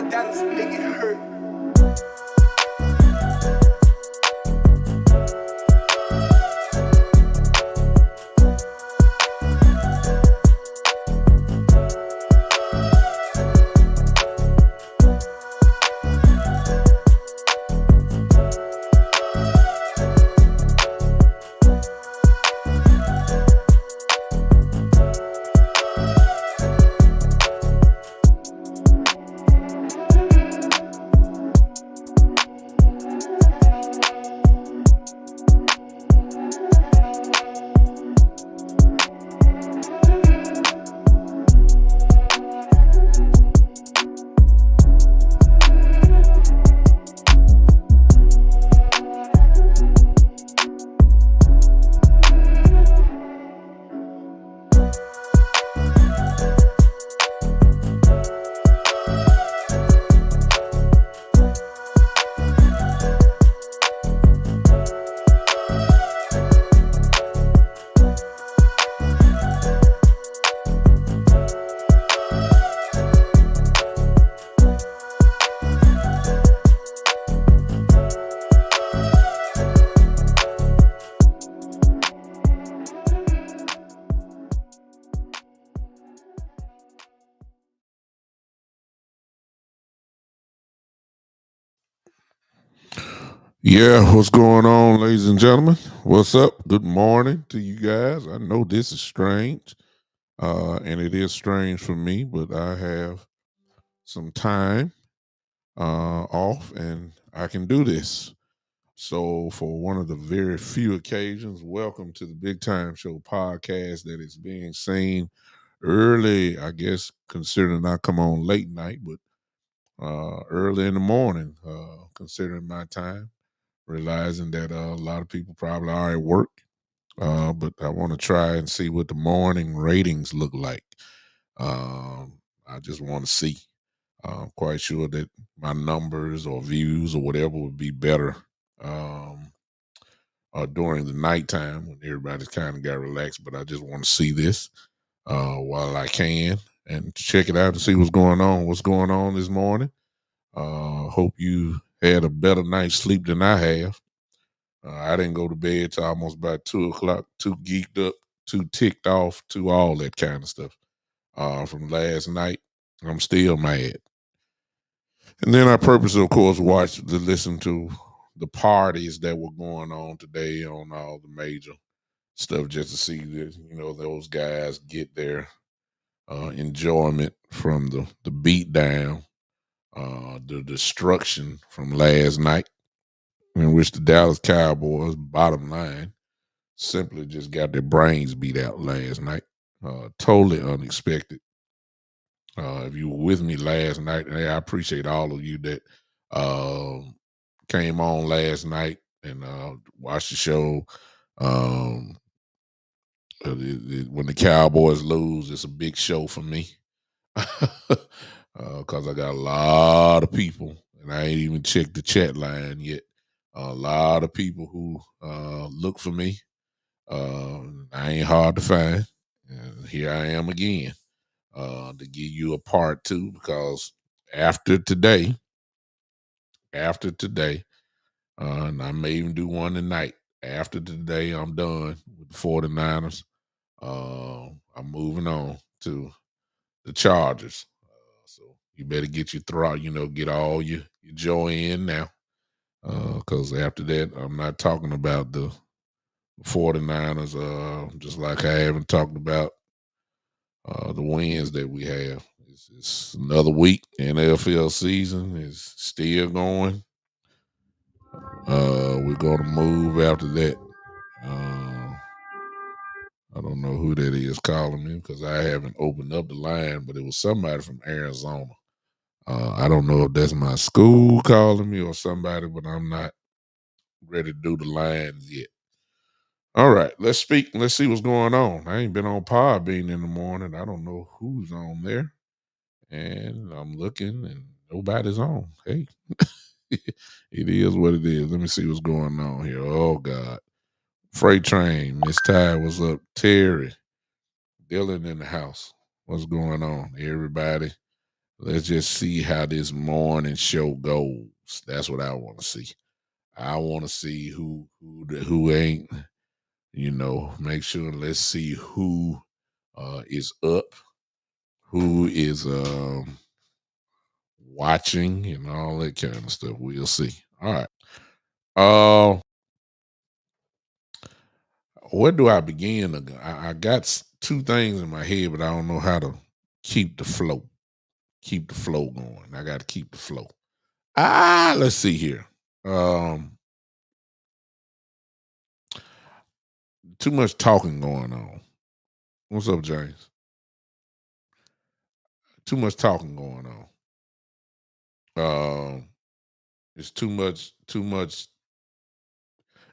my dollars make it hurt. Yeah, what's going on, ladies and gentlemen? What's up? Good morning to you guys. I know this is strange, and it is strange for me, but I have some time off and I can do this. So, for one of the very few occasions, welcome to the Big Time Show podcast that is being seen early, I guess, considering I come on late night, but early in the morning, considering my time, realizing that a lot of people probably are at work. But I want to try and see what the morning ratings look like. I just want to see. I'm quite sure that my numbers or views or whatever would be better um, during the nighttime when everybody's kind of got relaxed. But I just want to see this while I can and check it out and see what's going on. What's going on this morning? Hope you had a better night's sleep than I have. I didn't go to bed till almost about 2 o'clock, too geeked up, too ticked off, too all that kind of stuff. From last night, I'm still mad. And then I purposely, of course, watched to listen to the parties that were going on today on all the major stuff just to see that, those guys get their enjoyment from the beat down, the destruction from last night, in which the Dallas Cowboys, bottom line, simply just got their brains beat out last night. Totally unexpected. If you were with me last night, and I appreciate all of you that came on last night and watched the show. Um, when the Cowboys lose, it's a big show for me because I got a lot of people, and I ain't even checked the chat line yet. A lot of people who look for me. I ain't hard to find. And here I am again to give you a part two because after today, and I may even do one tonight. After today, I'm done with the 49ers. I'm moving on to the Chargers. So you better get your throat, get all your joy in now. Because after that, I'm not talking about the 49ers, just like I haven't talked about the wins that we have. It's another week. NFL season is still going. We're going to move after that. I don't know who that is calling me because I haven't opened up the line, but it was somebody from Arizona. I don't know if that's my school calling me or somebody, but I'm not ready to do the lines yet. All right, let's speak. Let's see what's going on. I ain't been on Podbean in the morning. I don't know who's on there. And I'm looking and nobody's on. Hey, it is what it is. Let me see what's going on here. Oh, God. Freight train. Miss Ty, what's up? Terry. Dylan in the house. What's going on? Everybody Let's just see how this morning show goes. That's what I want to see. I want to see who ain't, make sure. Let's see who is up, who is watching, and all that kind of stuff. We'll see. All right. Where do I begin? I got two things in my head, but I don't know how to keep the flow. Keep the flow going. I got to keep the flow. Let's see here. Um, Too much talking going on. What's up, James? Too much talking going on. It's too much,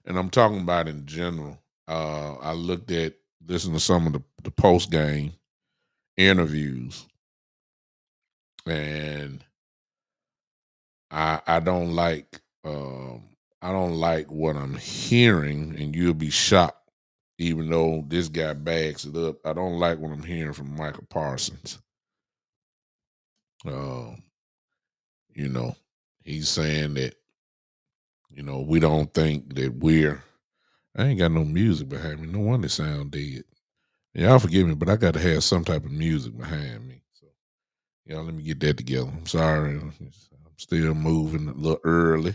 and I'm talking about in general. I listened to some of the post game interviews, and I don't like I don't like what I'm hearing, and you'll be shocked. Even though this guy bags it up, I don't like what I'm hearing from Michael Parsons. Um, you know, he's saying that we don't think that we're. I ain't got no music behind me. No wonder it sound dead. Y'all forgive me, but I got to have some type of music behind me. So y'all, let me get that together. I'm sorry, I'm still moving a little early.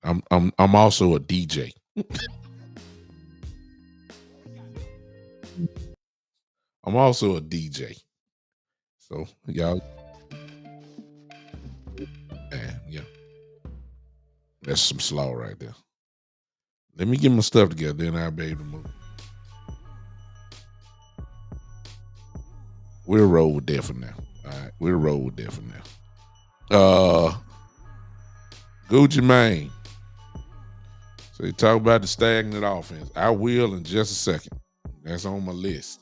I'm also a DJ. I'm also a DJ. So y'all, yeah, that's some slaw right there. Let me get my stuff together, then I'll be able to move. We'll roll with that for now. All right, we'll roll with that for now. Gucci Mane. So you talk about the stagnant offense. I will in just a second. That's on my list.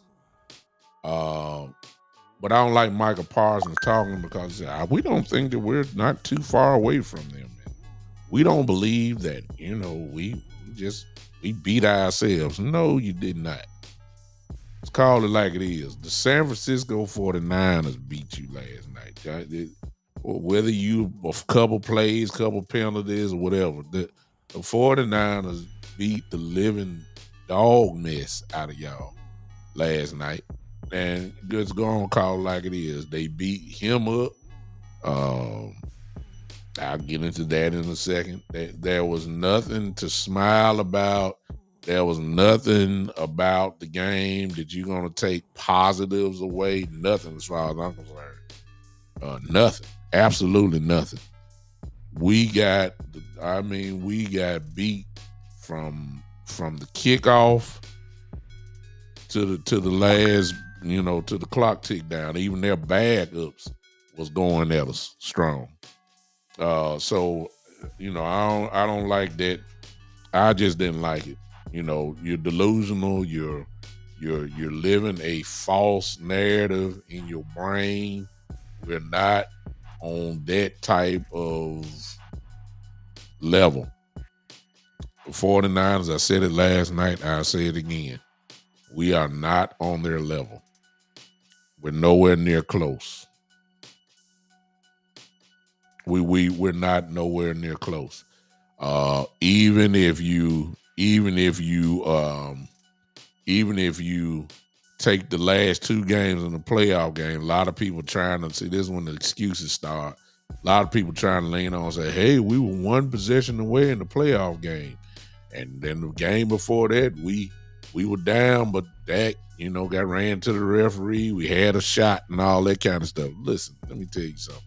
But I don't like Michael Parsons talking because we don't think that we're not too far away from them. We don't believe that, we beat ourselves. No, you did not. Let's call it like it is. The San Francisco 49ers beat you last night. Whether you a couple plays, couple penalties, or whatever, the 49ers beat the living dog mess out of y'all last night. And just go on, call it like it is. They beat him up. I'll get into that in a second. There was nothing to smile about. There was nothing about the game that you're going to take positives away. Nothing as far as I'm concerned. Nothing. Absolutely nothing. We got beat from the kickoff to the last, to the clock tick down. Even their backups was going at us strong. So I don't like that. I just didn't like it. You're delusional. You're living a false narrative in your brain. We're not on that type of level. The 49ers, I said it last night, I'll say it again. We are not on their level. We're nowhere near close. We're not nowhere near close. Even if you take the last two games in the playoff game, a lot of people trying to see this is when the excuses start. A lot of people trying to lean on and say, hey, we were one possession away in the playoff game. And then the game before that, we were down, but Dak, got ran to the referee. We had a shot and all that kind of stuff. Listen, let me tell you something.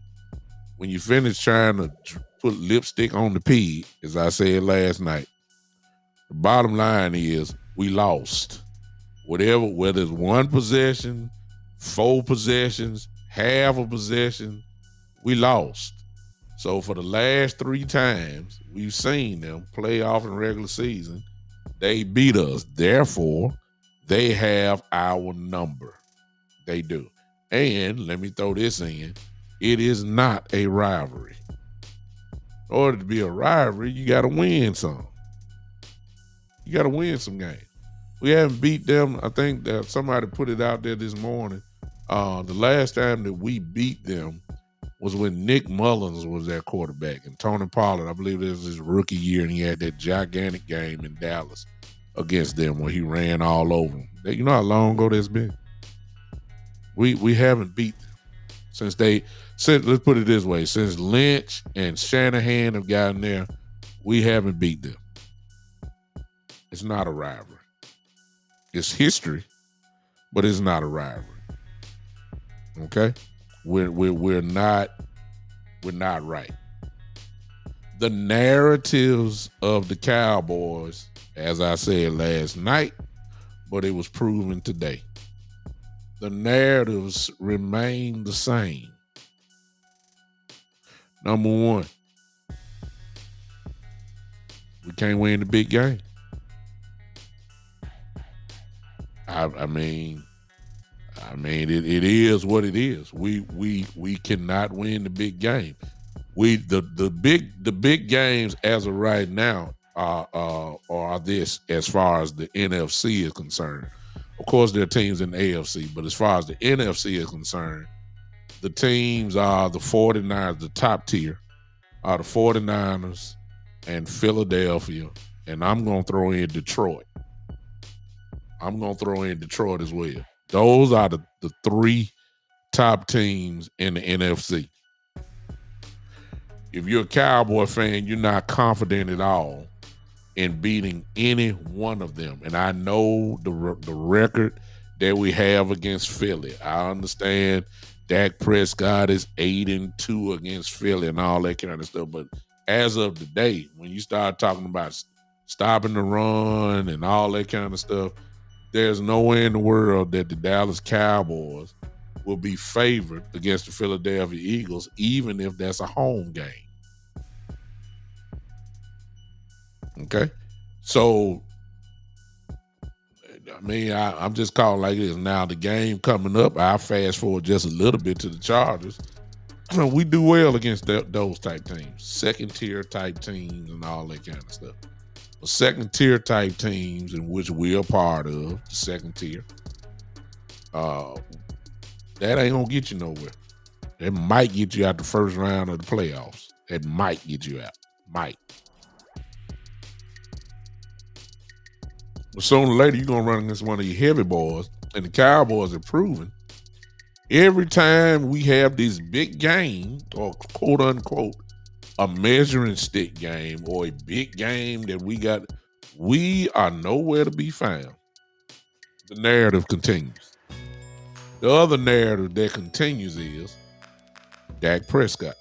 When you finish trying to put lipstick on the pig, as I said last night, the bottom line is we lost. Whether it's one possession, 4 possessions, half a possession, we lost. So for the last 3 times we've seen them playoff and regular season, they beat us. Therefore, they have our number. They do. And let me throw this in. It is not a rivalry. In order to be a rivalry, you got to win some. You got to win some games. We haven't beat them. I think that somebody put it out there this morning. The last time that we beat them was when Nick Mullins was their quarterback, and Tony Pollard, I believe it was his rookie year, and he had that gigantic game in Dallas against them where he ran all over them. You know how long ago that's been? We haven't beat them since let's put it this way, since Lynch and Shanahan have gotten there, we haven't beat them. It's not a rivalry. It's history, but it's not a rivalry. Okay? We're not right. The narratives of the Cowboys, as I said last night, but it was proven today. The narratives remain the same. Number one, we can't win the big game. I mean, it is what it is. We cannot win the big game. The big games as of right now are this as far as the NFC is concerned. Of course, there are teams in the AFC, but as far as the NFC is concerned, the teams are the 49ers, the top tier, are the 49ers and Philadelphia, and I'm going to throw in Detroit. I'm going to throw in Detroit as well. Those are the three top teams in the NFC. If you're a Cowboy fan, you're not confident at all in beating any one of them. And I know the record that we have against Philly. I understand Dak Prescott is 8-2 against Philly and all that kind of stuff. But as of today, when you start talking about stopping the run and all that kind of stuff, there's no way in the world that the Dallas Cowboys will be favored against the Philadelphia Eagles, even if that's a home game. Okay? So, I mean, I'm just calling like this. Now, the game coming up, I'll fast forward just a little bit to the Chargers. We do well against those type teams, second-tier type teams and all that kind of stuff. But second-tier type teams in which we're a part of, the second tier, that ain't going to get you nowhere. It might get you out the first round of the playoffs. It might get you out. Might. But sooner or later, you're going to run against one of your heavy boys, and the Cowboys have proven every time we have this big game, or quote-unquote, a measuring stick game or a big game that we are nowhere to be found. The narrative continues. The other narrative that continues is Dak Prescott.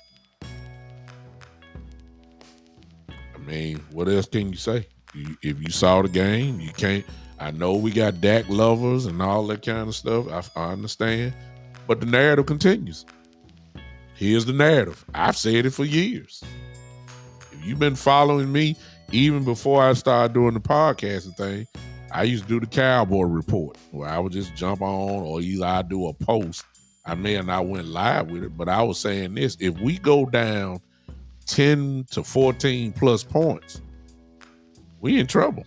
I mean, what else can you say? If you saw the game, you can't. I know we got Dak lovers and all that kind of stuff. I understand. But the narrative continues. Here's the narrative. I've said it for years. If you've been following me, even before I started doing the podcasting thing, I used to do the Cowboy Report, where I would just jump on, or either I do a post. I may have not went live with it, but I was saying this: if we go down 10 to 14 plus points, we in trouble.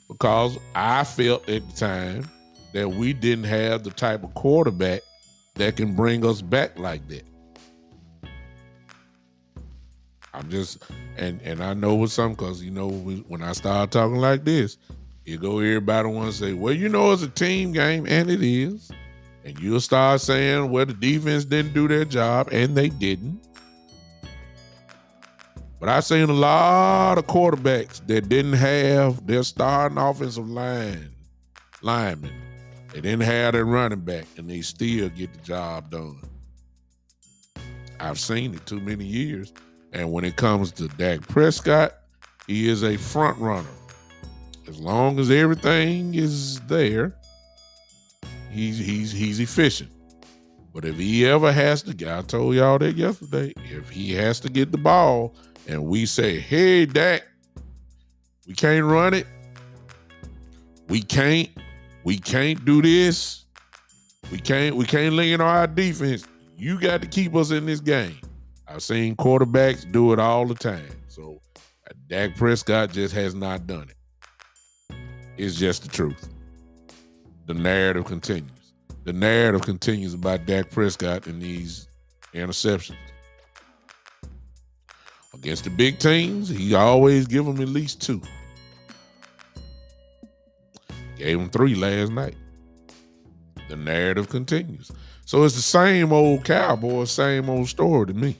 Because I felt at the time that we didn't have the type of quarterback that can bring us back like that. I'm just, and I know it's something, because, you know, when I start talking like this, you go everybody want to say, well, you know, it's a team game, and it is. And you'll start saying, well, the defense didn't do their job, and they didn't. But I've seen a lot of quarterbacks that didn't have their starting offensive linemen. They didn't have their running back, and they still get the job done. I've seen it too many years. And when it comes to Dak Prescott, he is a front runner. As long as everything is there, he's efficient. But if he ever has to, I told y'all that yesterday, if he has to get the ball and we say, hey, Dak, we can't run it. We can't do this. We can't lean on our defense. You got to keep us in this game. I've seen quarterbacks do it all the time. So Dak Prescott just has not done it. It's just the truth. The narrative continues. The narrative continues about Dak Prescott and these interceptions. Against the big teams, he always give them at least 2. Gave him 3 last night. The narrative continues. So it's the same old Cowboys, same old story to me.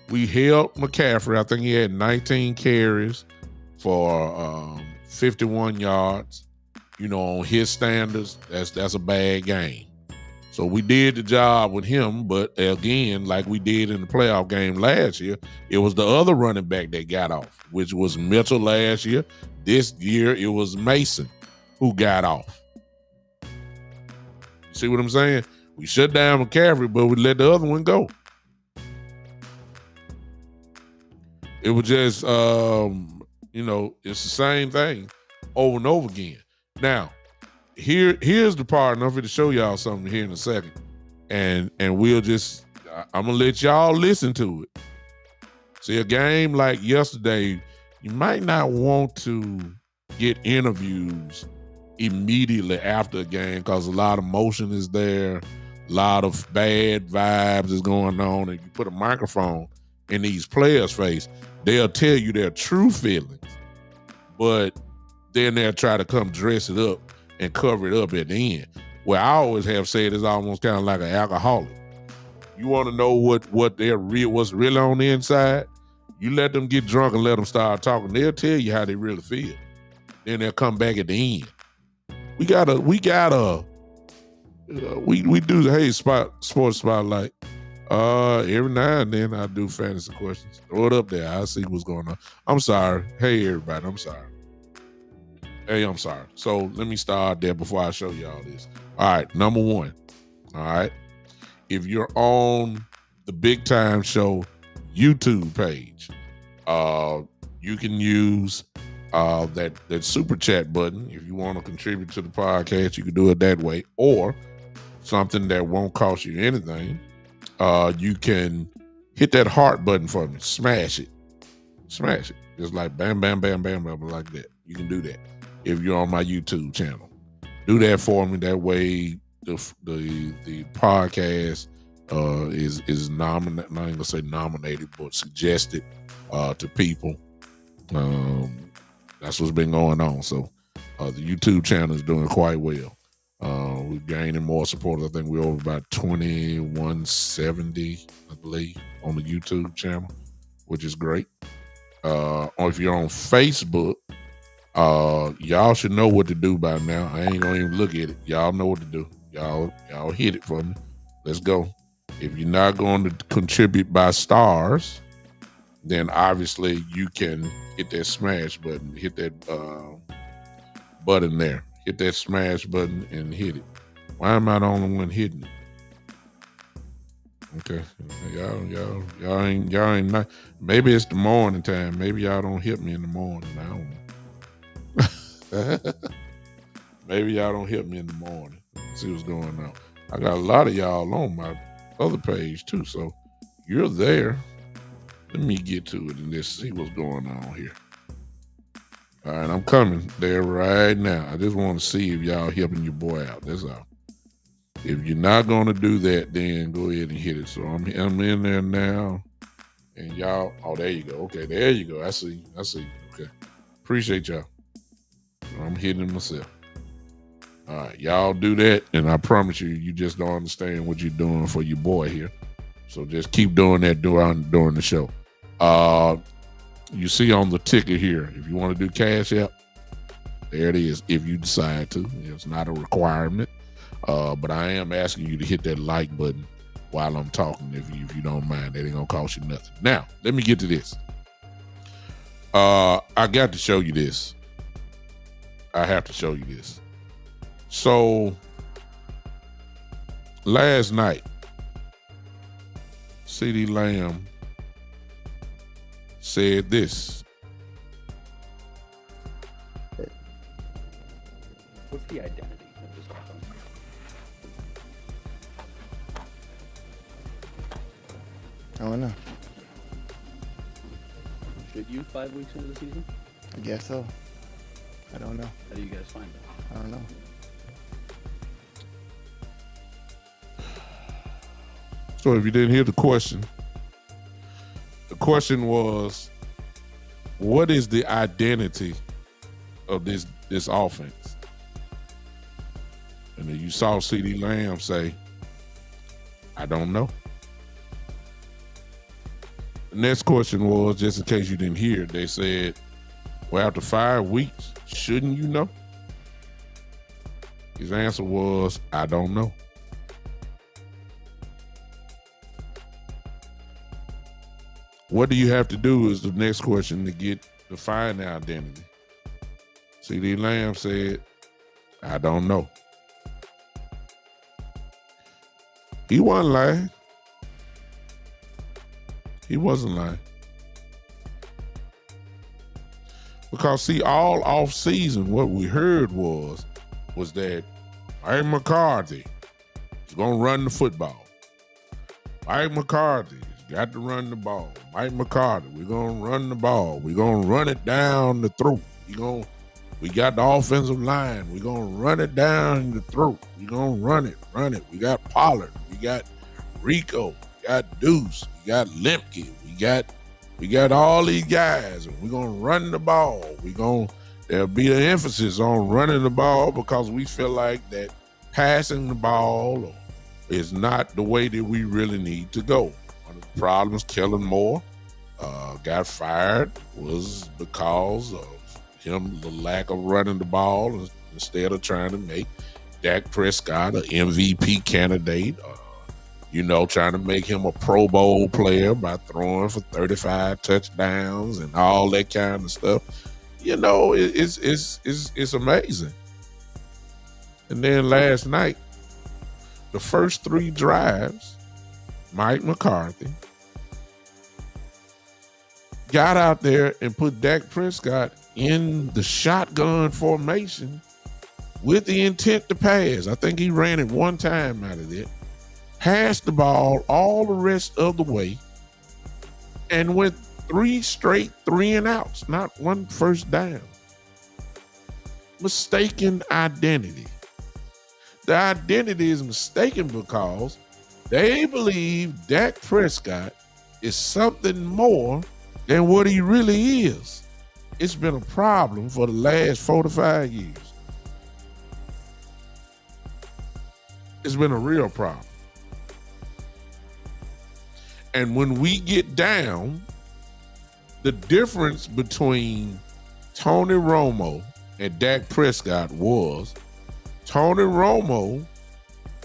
We held McCaffrey. I think he had 19 carries for 51 yards. You know, on his standards, that's a bad game. So we did the job with him, but again, like we did in the playoff game last year, it was the other running back that got off, which was Mitchell last year. This year, it was Mason who got off. See what I'm saying? We shut down McCaffrey, but we let the other one go. It was just, it's the same thing over and over again. Now, here's the part, and I'm going to show y'all something here in a second. And we'll just, I'm going to let y'all listen to it. See, a game like yesterday, you might not want to get interviews immediately after a game because a lot of emotion is there, a lot of bad vibes is going on, and you put a microphone in these players' face, they'll tell you their true feelings, but then they'll try to come dress it up and cover it up at the end. Well, I always have said it's almost kind of like an alcoholic. You want to know what's really on the inside? You let them get drunk and let them start talking. They'll tell you how they really feel. Then they'll come back at the end. We do the sports spotlight. Every now and then I do fantasy questions. Throw it up there. I'll see what's going on. I'm sorry. Hey, everybody. I'm sorry. I'm sorry. So let me start there before I show y'all this. All right. Number 1. All right. If you're on the Big Time Show YouTube page, you can use that super chat button. If you want to contribute to the podcast, you can do it that way. Or something that won't cost you anything. You can hit that heart button for me. Smash it. Just like bam, bam, bam, bam, bam, like that. You can do that if you're on my YouTube channel. Do that for me. That way the podcast is nominated, not even gonna say nominated, but suggested to people. That's what's been going on. So the YouTube channel is doing quite well. We're gaining more support. I think we're over about 2170, I believe, on the YouTube channel, which is great. Or if you're on Facebook, y'all should know what to do by now. I ain't gonna even look at it. Y'all know what to do. Y'all hit it for me. Let's go. If you're not going to contribute by stars, then obviously you can hit that smash button. Hit that button there. Hit that smash button and hit it. Why am I the only one hitting it? Okay, y'all ain't not. Maybe it's the morning time. Maybe y'all don't hit me in the morning. I don't know. Maybe y'all don't hit me in the morning. See what's going on. I got a lot of y'all on my other page too, so you're there. Let me get to it and let's see what's going on here. All right, I'm coming there right now. I just want to see if y'all helping your boy out. That's all. If you're not going to do that, then go ahead and hit it. So I'm in there now. And y'all, oh, there you go. Okay, there you go. I see. Okay. Appreciate y'all. I'm hitting it myself. All right, y'all do that. And I promise you just don't understand what you're doing for your boy here. So just keep doing that during the show. You see on the ticker here, if you want to do Cash App, there it is. If you decide to, it's not a requirement. But I am asking you to hit that like button while I'm talking, if you don't mind. That ain't gonna cost you nothing. Now, let me get to this. I got to show you this. I have to show you this. So, last night, CeeDee Lamb said this. What's the identity of this offense? I don't know. Should you 5 weeks into the season? I guess so. I don't know. How do you guys find that? I don't know. So if you didn't hear the question was, what is the identity of this offense? And then you saw CeeDee Lamb say, I don't know. The next question was, just in case you didn't hear it, they said, well, after 5 weeks, shouldn't you know? His answer was, I don't know. What do you have to do is the next question to find the identity. CeeDee Lamb said, I don't know. He wasn't lying. He wasn't lying. Because see, all off season, what we heard was that Mike McCarthy is gonna run the football. Mike McCarthy has got to run the ball. Mike McCarthy, we're gonna run the ball. We're gonna run it down the throat. We got the offensive line. We're gonna run it down the throat. We're gonna run it. We got Pollard. We got Rico. We got Deuce. We got Lemke. We got all these guys, and we're gonna run the ball. There'll be an emphasis on running the ball because we feel like that passing the ball is not the way that we really need to go. One of the problems Kellen Moore got fired was because of him, the lack of running the ball instead of trying to make Dak Prescott an MVP candidate, trying to make him a Pro Bowl player by throwing for 35 touchdowns and all that kind of stuff. It's amazing. And then last night, the first 3 drives, Mike McCarthy got out there and put Dak Prescott in the shotgun formation with the intent to pass. I think he ran it one time out of it, passed the ball all the rest of the way, and went 3 straight 3-and-outs, not one first down. Mistaken identity. The identity is mistaken because they believe Dak Prescott is something more than what he really is. It's been a problem for the last 4 to 5 years. It's been a real problem. And when we get down, the difference between Tony Romo and Dak Prescott was Tony Romo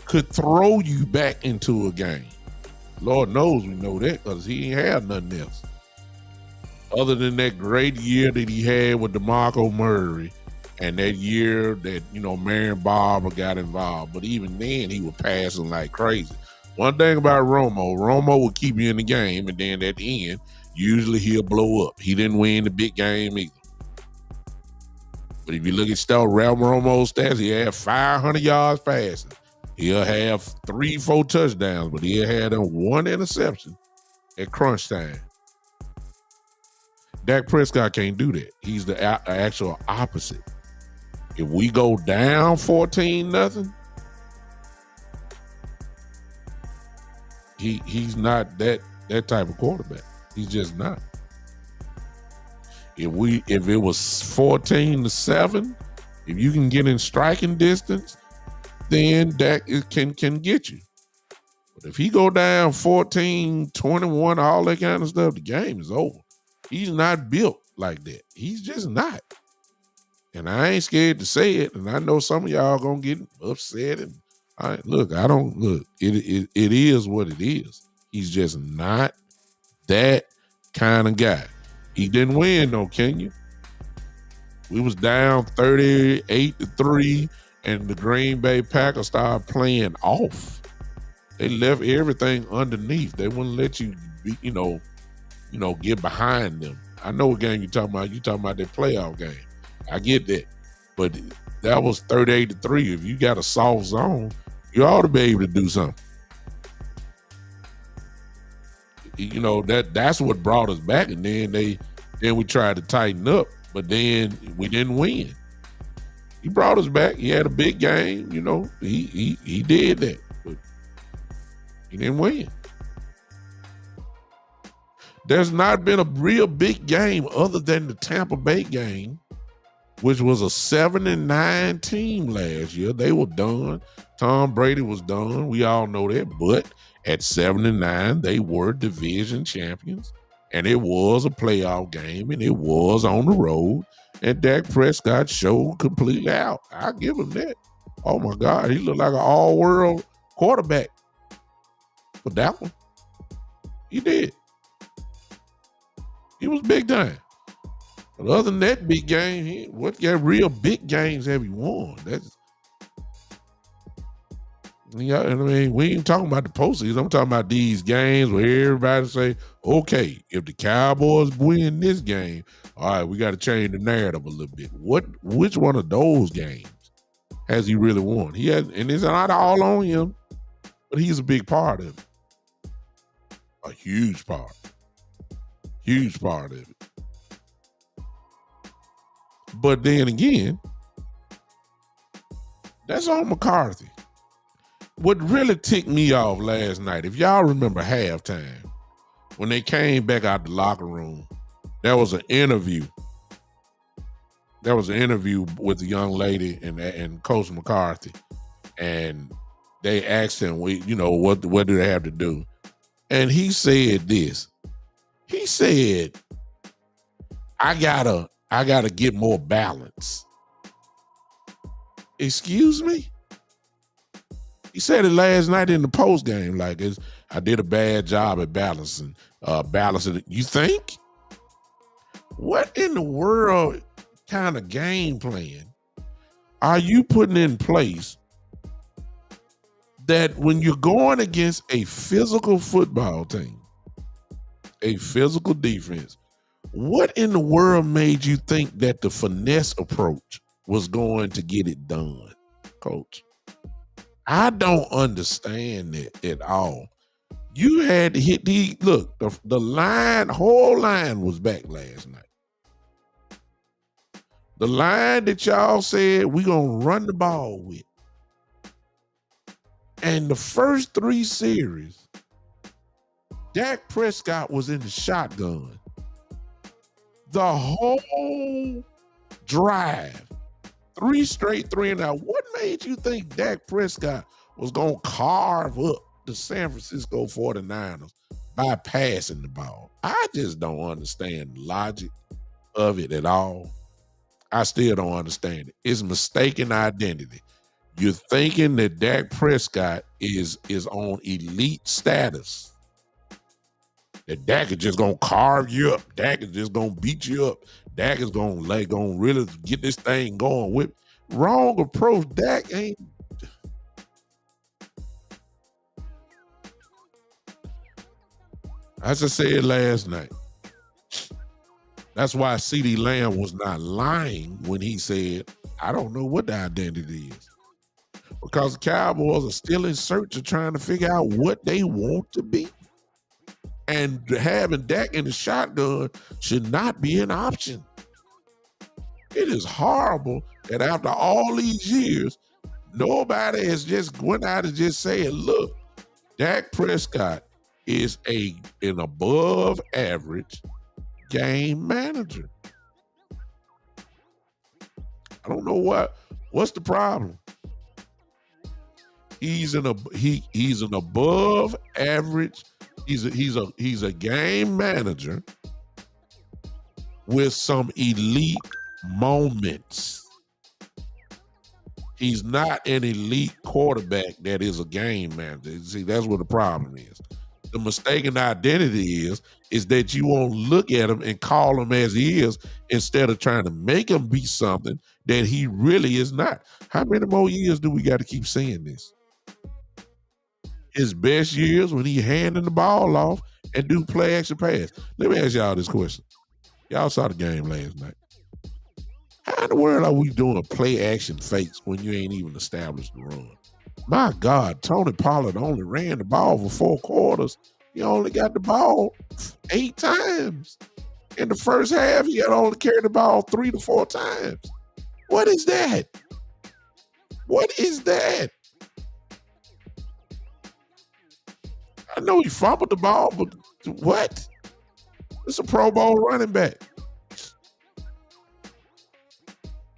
could throw you back into a game. Lord knows we know that because he ain't had nothing else. Other than that great year that he had with DeMarco Murray and that year that, Marion Barber got involved. But even then, he was passing like crazy. One thing about Romo would keep you in the game, and then at the end, usually he'll blow up. He didn't win the big game either. But if you look at Romo's stats, he had 500 yards passing. He'll have 3-4 touchdowns, but he'll have 1 interception at crunch time. Dak Prescott can't do that. He's the actual opposite. If we go down 14-0, he's not that type of quarterback. He's just not. If it was 14-7, if you can get in striking distance, then Dak can get you. But if he go down 14-21, all that kind of stuff, the game is over. He's not built like that. He's just not. And I ain't scared to say it. And I know some of y'all gonna get upset. And it is what it is. He's just not that kind of guy. He didn't win though, can you? We was down 38-3, and the Green Bay Packers started playing off. They left everything underneath. They wouldn't let you get behind them. I know what game you're talking about. You're talking about that playoff game. I get that. But that was 38-3. If you got a soft zone, you ought to be able to do something. That's what brought us back. And then we tried to tighten up, but then we didn't win. He brought us back. He had a big game. You know, he did that, but he didn't win. There's not been a real big game other than the Tampa Bay game, which was a 7-9 team last year. They were done. Tom Brady was done. We all know that. But at 7-9, they were division champions. And it was a playoff game, and it was on the road. And Dak Prescott showed completely out. I'll give him that. Oh, my God. He looked like an all-world quarterback for that one. He did. He was big time. But other than that big game, what real big games have he won? Yeah, I mean, we ain't talking about the postseason. I'm talking about these games where everybody say, okay, if the Cowboys win this game, all right, we got to change the narrative a little bit. Which one of those games has he really won? He has, and it's not all on him, but he's a big part of it. A huge part. Huge part of it. But then again, that's on McCarthy. What really ticked me off last night, if y'all remember halftime, when they came back out the locker room, there was an interview. There was an interview with the young lady and Coach McCarthy, and they asked him, what do they have to do? And he said this. He said, I gotta get more balance. Excuse me? He said it last night in the postgame, like I did a bad job at balancing. You think? What in the world kind of game plan are you putting in place that when you're going against a physical football team, a physical defense, what in the world made you think that the finesse approach was going to get it done, Coach? I don't understand it at all. You had to hit the whole line was back last night. The line that y'all said we're going to run the ball with. And the first 3 series, Dak Prescott was in the shotgun. The whole drive, 3 straight 3-and-out. What made you think Dak Prescott was going to carve up the San Francisco 49ers by passing the ball? I just don't understand the logic of it at all. I still don't understand it. It's mistaken identity. You're thinking that Dak Prescott is on elite status. That Dak is just gonna carve you up. Dak is just gonna beat you up. Dak is gonna really get this thing going with. Wrong approach. Dak ain't. As I said last night, that's why CeeDee Lamb was not lying when he said, I don't know what the identity is. Because the Cowboys are still in search of trying to figure out what they want to be. And having Dak in the shotgun should not be an option. It is horrible that after all these years, nobody has just went out and just said, look, Dak Prescott is an above average game manager. I don't know what's the problem. He's an above average. He's a game manager with some elite moments. He's not an elite quarterback that is a game manager. See, that's what the problem is. The mistaken identity is that you won't look at him and call him as he is instead of trying to make him be something that he really is not. How many more years do we got to keep seeing this? His best years when he handing the ball off and do play action pass. Let me ask y'all this question. Y'all saw the game last night. How in the world are we doing play action fakes when you ain't even established the run? My God, Tony Pollard only ran the ball for 4 quarters. He only got the ball 8 times. In the first half, he had only carried the ball 3 to 4 times. What is that? What is that? I know he fumbled the ball, but what? It's a Pro Bowl running back.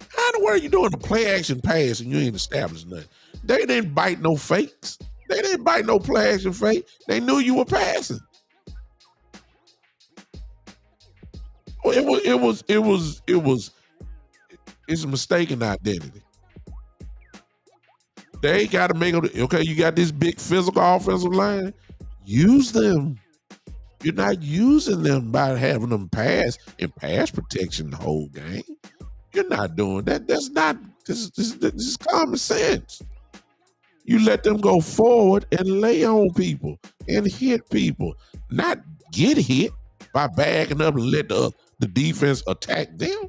How in the world are you doing a play action pass and you ain't established nothing? They didn't bite no fakes. They didn't bite no play action fake. They knew you were passing. It's a mistaken identity. They got to make it. Okay, you got this big physical offensive line. Use them. You're not using them by having them pass and pass protection the whole game. You're not doing that. That's not. This is common sense. You let them go forward and lay on people and hit people, not get hit by backing up and let the defense attack them.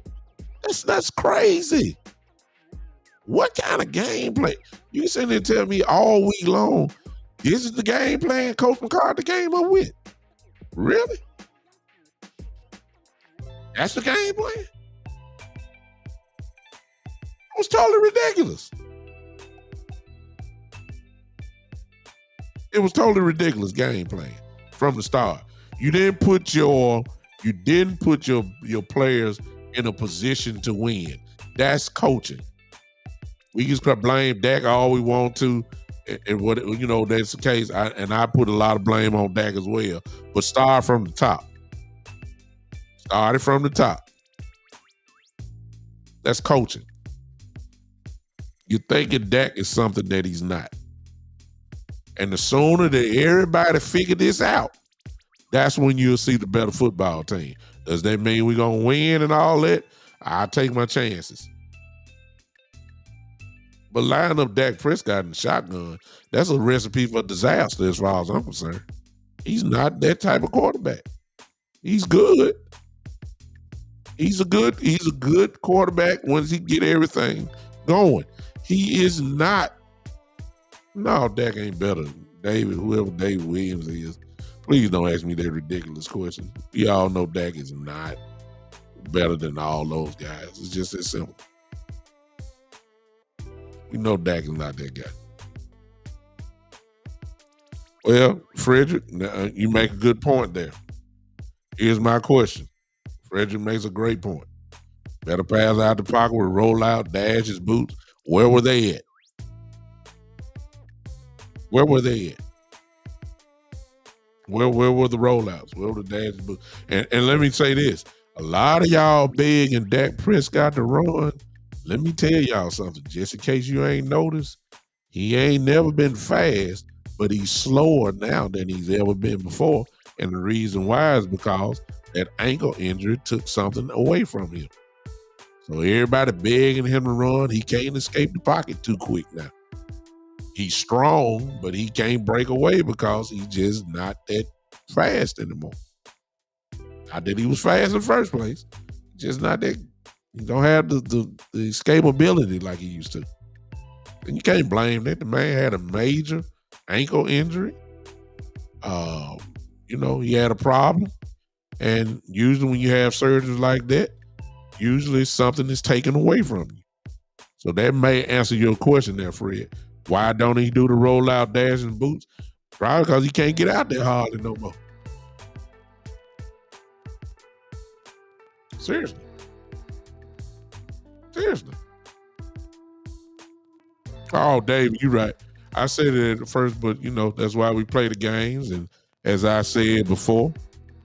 That's crazy. What kind of game plan? You sitting there and tell me all week long, this is the game plan Coach McCarthy came up with? Really? That's the game plan? It was totally ridiculous. It was totally ridiculous game plan from the start. You didn't put your players in a position to win. That's coaching. We just blame Dak all we want to, and what that's the case. I put a lot of blame on Dak as well. But start from the top. Started from the top. That's coaching. You're thinking Dak is something that he's not. And the sooner that everybody figure this out, that's when you'll see the better football team. Does that mean we're going to win and all that? I'll take my chances. But lining up Dak Prescott in the shotgun, that's a recipe for disaster as far as I'm concerned. He's not that type of quarterback. He's good. He's a good quarterback once he get everything going. He is not. No, Dak ain't better than David, whoever David Williams is. Please don't ask me that ridiculous question. We all know Dak is not better than all those guys. It's just that simple. We know Dak is not that guy. Well, Frederick, you make a good point there. Here's my question. Frederick makes a great point. Better pass out the pocket with roll out, dash his boots. Where were they at? Where were they at? Where were the rollouts? Where were the dash boots? And let me say this. A lot of y'all begging Dak Prescott to run. Let me tell y'all something. Just in case you ain't noticed, he ain't never been fast, but he's slower now than he's ever been before. And the reason why is because that ankle injury took something away from him. So everybody begging him to run. He can't escape the pocket too quick now. He's strong, but he can't break away because he's just not that fast anymore. Not that he was fast in the first place. Just not that. He don't have the escapability like he used to. And you can't blame that. The man had a major ankle injury. He had a problem. And usually when you have surgeries like that, usually something is taken away from you. So that may answer your question there, Fred. Why don't he do the rollout, dash, and boots? Probably because he can't get out there hardly no more. Seriously. Oh, Dave, you're right. I said it at first, but that's why we play the games. And as I said before,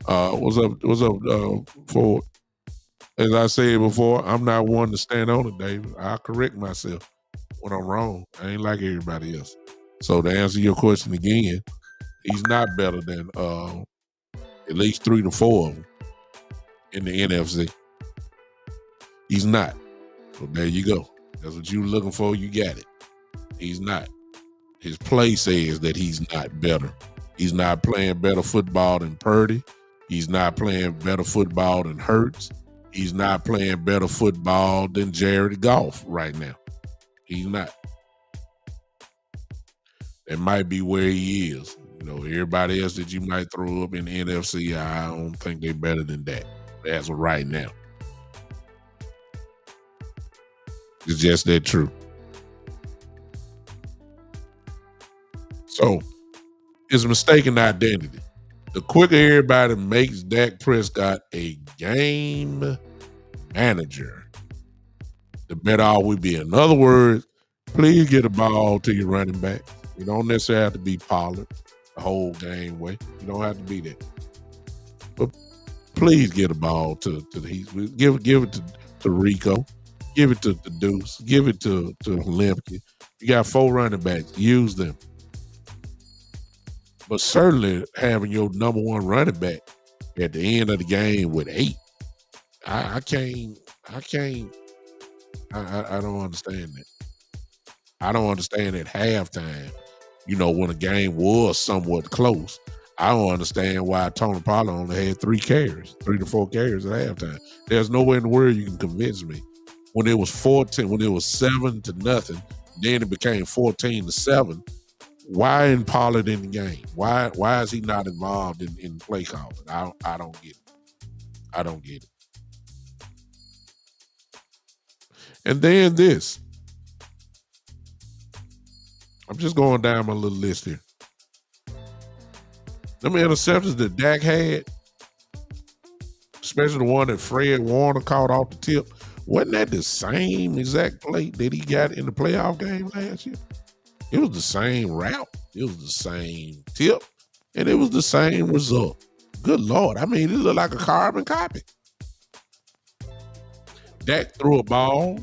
what's up, Ford? As I said before, I'm not one to stand on it, David. I'll correct myself when I'm wrong. I ain't like everybody else. So to answer your question again, he's not better than at least 3 to 4 of them in the NFC. He's not. So there you go. That's what you were looking for. You got it. He's not. His play says that he's not better. He's not playing better football than Purdy. He's not playing better football than Hurts. He's not playing better football than Jared Goff right now. He's not. That might be where he is. Everybody else that you might throw up in the NFC, I don't think they're better than that. As of right now. It's just that true. So it's a mistaken identity. The quicker everybody makes Dak Prescott a game manager, the better off we be. In other words, please get the ball to your running back. You don't necessarily have to be Pollard the whole game way. You don't have to be that. But please get the ball to the Heat. Give it to Rico. Give it to the Deuce. Give it to Lemke. You got 4 running backs. Use them. But certainly having your number 1 running back at the end of the game with 8, I don't understand that. I don't understand at halftime, when a game was somewhat close. I don't understand why Tony Pollard only had 3 to 4 carries at halftime. There's no way in the world you can convince me. When it was 7-0, then it became 14-7. Why isn't Pollard in the game? Why is he not involved in play calling? I don't get it. I don't get it. And then this. I'm just going down my little list here. Them interceptions that Dak had, especially the one that Fred Warner caught off the tip, wasn't that the same exact play that he got in the playoff game last year? It was the same route. It was the same tip. And it was the same result. Good Lord. I mean, it looked like a carbon copy. Dak threw a ball,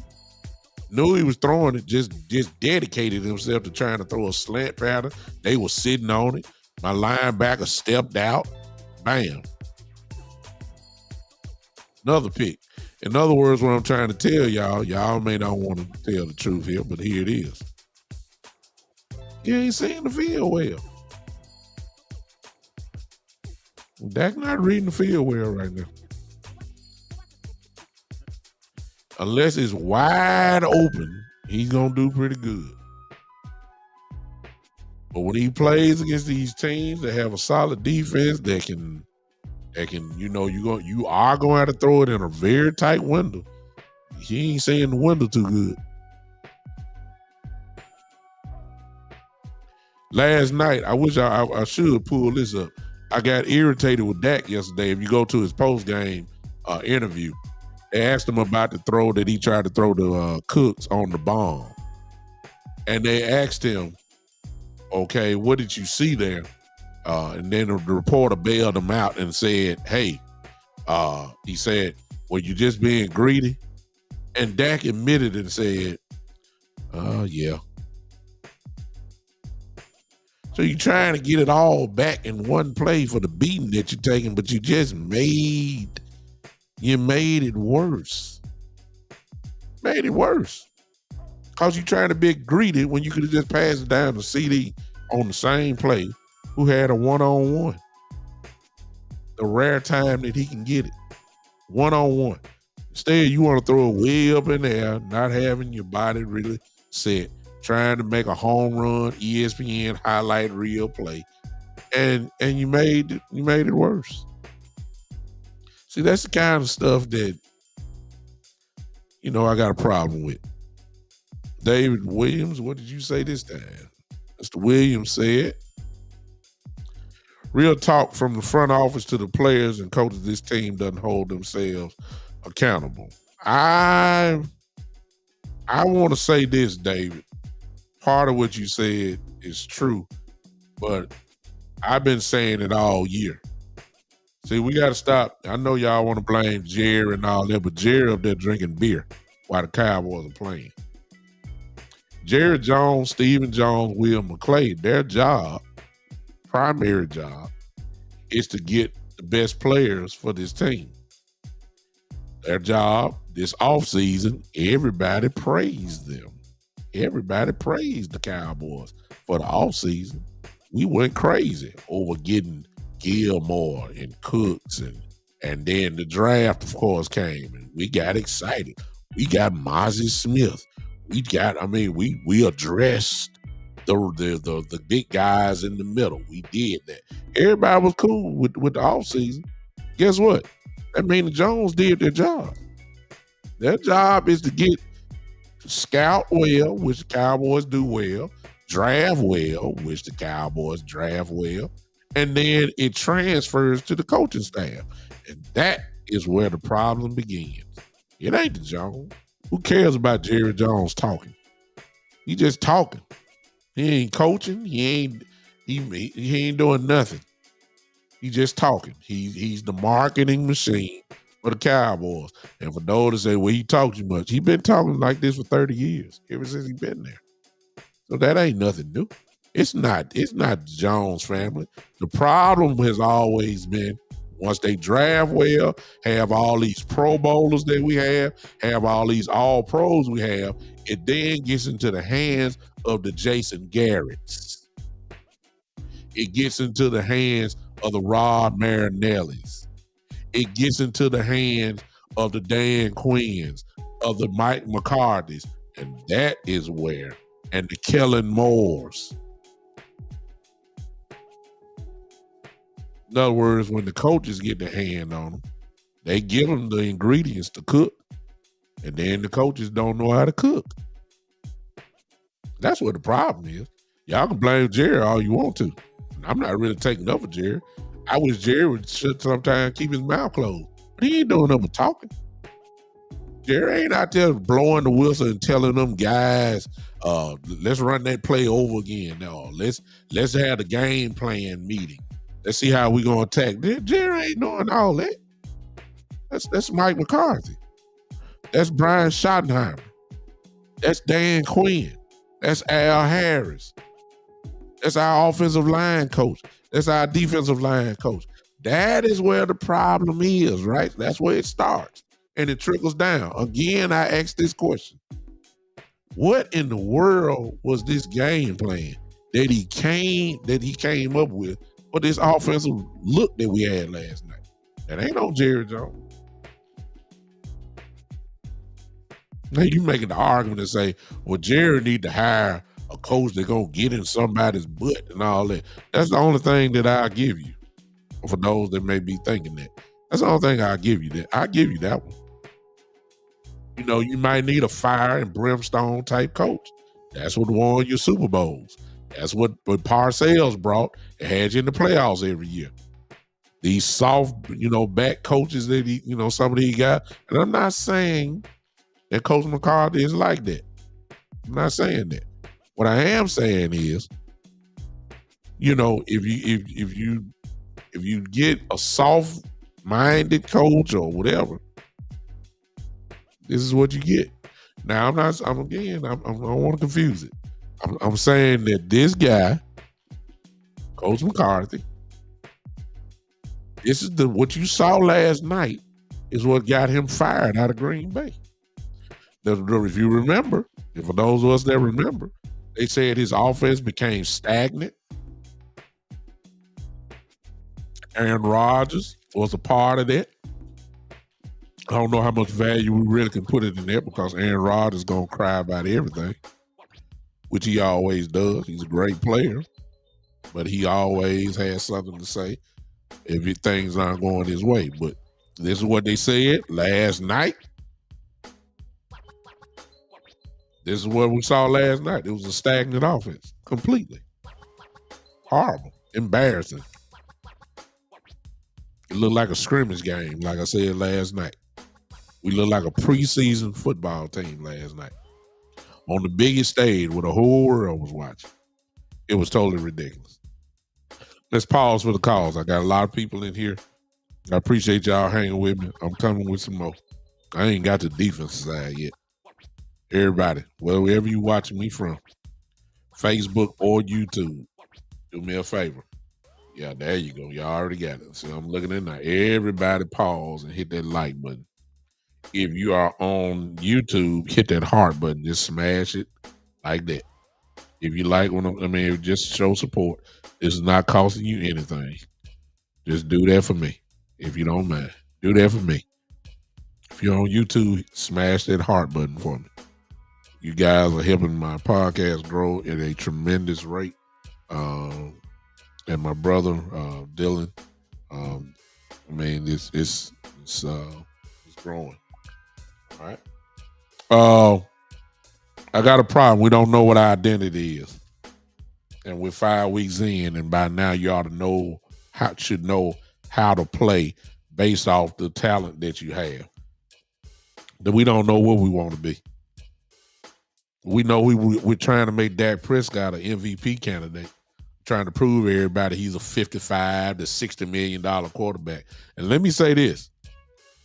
knew he was throwing it, just dedicated himself to trying to throw a slant pattern. They were sitting on it. My linebacker stepped out. Bam. Another pick. In other words, what I'm trying to tell y'all may not want to tell the truth here, but here it is. You ain't seeing the field well. Dak not reading the field well right now. Unless it's wide open, he's going to do pretty good. But when he plays against these teams that have a solid defense that can you are going to have to throw it in a very tight window. He ain't seeing the window too good. Last night, I wish I should pull this up. I got irritated with Dak yesterday. If you go to his post-game interview, they asked him about the throw that he tried to throw to Cooks on the bomb. And they asked him, okay, what did you see there? And then the reporter bailed him out and said, hey, he said, were you just being greedy? And Dak admitted and said, yeah. So you're trying to get it all back in one play for the beating that you're taking, but you just made it worse. Made it worse. Because you're trying to be greedy when you could have just passed it down to CD on the same play who had a one-on-one. The rare time that he can get it. One-on-one. Instead, you want to throw it way up in there, not having your body really set, trying to make a home run, ESPN highlight reel play, and you made it worse. See, that's the kind of stuff that I got a problem with. David Williams, what did you say this time? Mr. Williams said, real talk from the front office to the players and coaches, this team doesn't hold themselves accountable. I want to say this, David. Part of what you said is true, but I've been saying it all year. See, we got to stop. I know y'all want to blame Jerry and all that, but Jerry up there drinking beer while the Cowboys are playing. Jerry Jones, Stephen Jones, Will McClay, their job, primary job, is to get the best players for this team. Their job this offseason, everybody praised them. Everybody praised the Cowboys for the offseason. We went crazy over getting Gilmore and Cooks, and then the draft, of course, came, and we got excited. We got Mozzie Smith. We addressed the big guys in the middle. We did that. Everybody was cool with the offseason. Guess what? That means the Jones did their job. Their job is to scout well, which the Cowboys do well, draft well, which the Cowboys draft well, and then it transfers to the coaching staff. And that is where the problem begins. It ain't the Jones. Who cares about Jerry Jones talking? He just talking. He ain't coaching. He ain't doing nothing. He just talking. He's the marketing machine for the Cowboys. And for those that say, well, he talks too much, he been talking like this for 30 years, ever since he been there. So that ain't nothing new. It's not the Jones family. The problem has always been once they draft well, have all these Pro Bowlers that we have all these All Pros we have, it then gets into the hands of the Jason Garretts. It gets into the hands of the Rod Marinellis. It gets into the hands of the Dan Quinns, of the Mike McCarthy's, and that is where, and the Kellen Moores. In other words, when the coaches get their hand on them, they give them the ingredients to cook, and then the coaches don't know how to cook. That's what the problem is. Y'all can blame Jerry all you want to. I'm not really taking up for Jerry. I wish Jerry would sometimes keep his mouth closed. But he ain't doing nothing but talking. Jerry ain't out there blowing the whistle and telling them guys, let's run that play over again. No, let's have the game plan meeting. Let's see how we gonna attack. Jerry ain't doing all that. That's Mike McCarthy. That's Brian Schottenheimer. That's Dan Quinn. That's Al Harris. That's our offensive line coach. That's our defensive line coach. That is where the problem is, right? That's where it starts. And it trickles down. Again, I asked this question. What in the world was this game plan that he came up with for this offensive look that we had last night? That ain't on Jerry Jones. Now you making the argument and say, well, Jerry need to hire a coach that's gonna get in somebody's butt and all that. That's the only thing that I'll give you. For those that may be thinking that. That's the only thing I'll give you. I'll give you that one. You know, you might need a fire and brimstone type coach. That's what won your Super Bowls. That's what Parcells brought. It had you in the playoffs every year. These soft, back coaches that some of these guys. And I'm not saying that Coach McCarthy is like that. I'm not saying that. What I am saying is, if you get a soft-minded coach or whatever, this is what you get. Now, I don't want to confuse it. I'm saying that this guy, Coach McCarthy, this is what you saw last night is what got him fired out of Green Bay. If you remember, for those of us that remember, they said his offense became stagnant. Aaron Rodgers was a part of that. I don't know how much value we really can put it in there because Aaron Rodgers is going to cry about everything, which he always does. He's a great player, but he always has something to say if things aren't going his way. But this is what they said last night. This is what we saw last night. It was a stagnant offense, completely. Horrible, embarrassing. It looked like a scrimmage game, like I said last night. We looked like a preseason football team last night on the biggest stage where the whole world was watching. It was totally ridiculous. Let's pause for the calls. I got a lot of people in here. I appreciate y'all hanging with me. I'm coming with some more. I ain't got the defensive side yet. Everybody, wherever you watching me from, Facebook or YouTube, do me a favor. Yeah, there you go. Y'all already got it. See, I'm looking in there. Everybody pause and hit that like button. If you are on YouTube, hit that heart button. Just smash it like that. If you like just show support. This is not costing you anything. Just do that for me. If you don't mind. Do that for me. If you're on YouTube, smash that heart button for me. You guys are helping my podcast grow at a tremendous rate. And my brother, Dylan, it's growing. All right. I got a problem. We don't know what our identity is. and we're 5 weeks in, and by now you ought to should know how to play based off the talent that you have. That we don't know what we want to be. We know we're trying to make Dak Prescott an MVP candidate, trying to prove everybody he's a $55 to $60 million quarterback. And let me say this.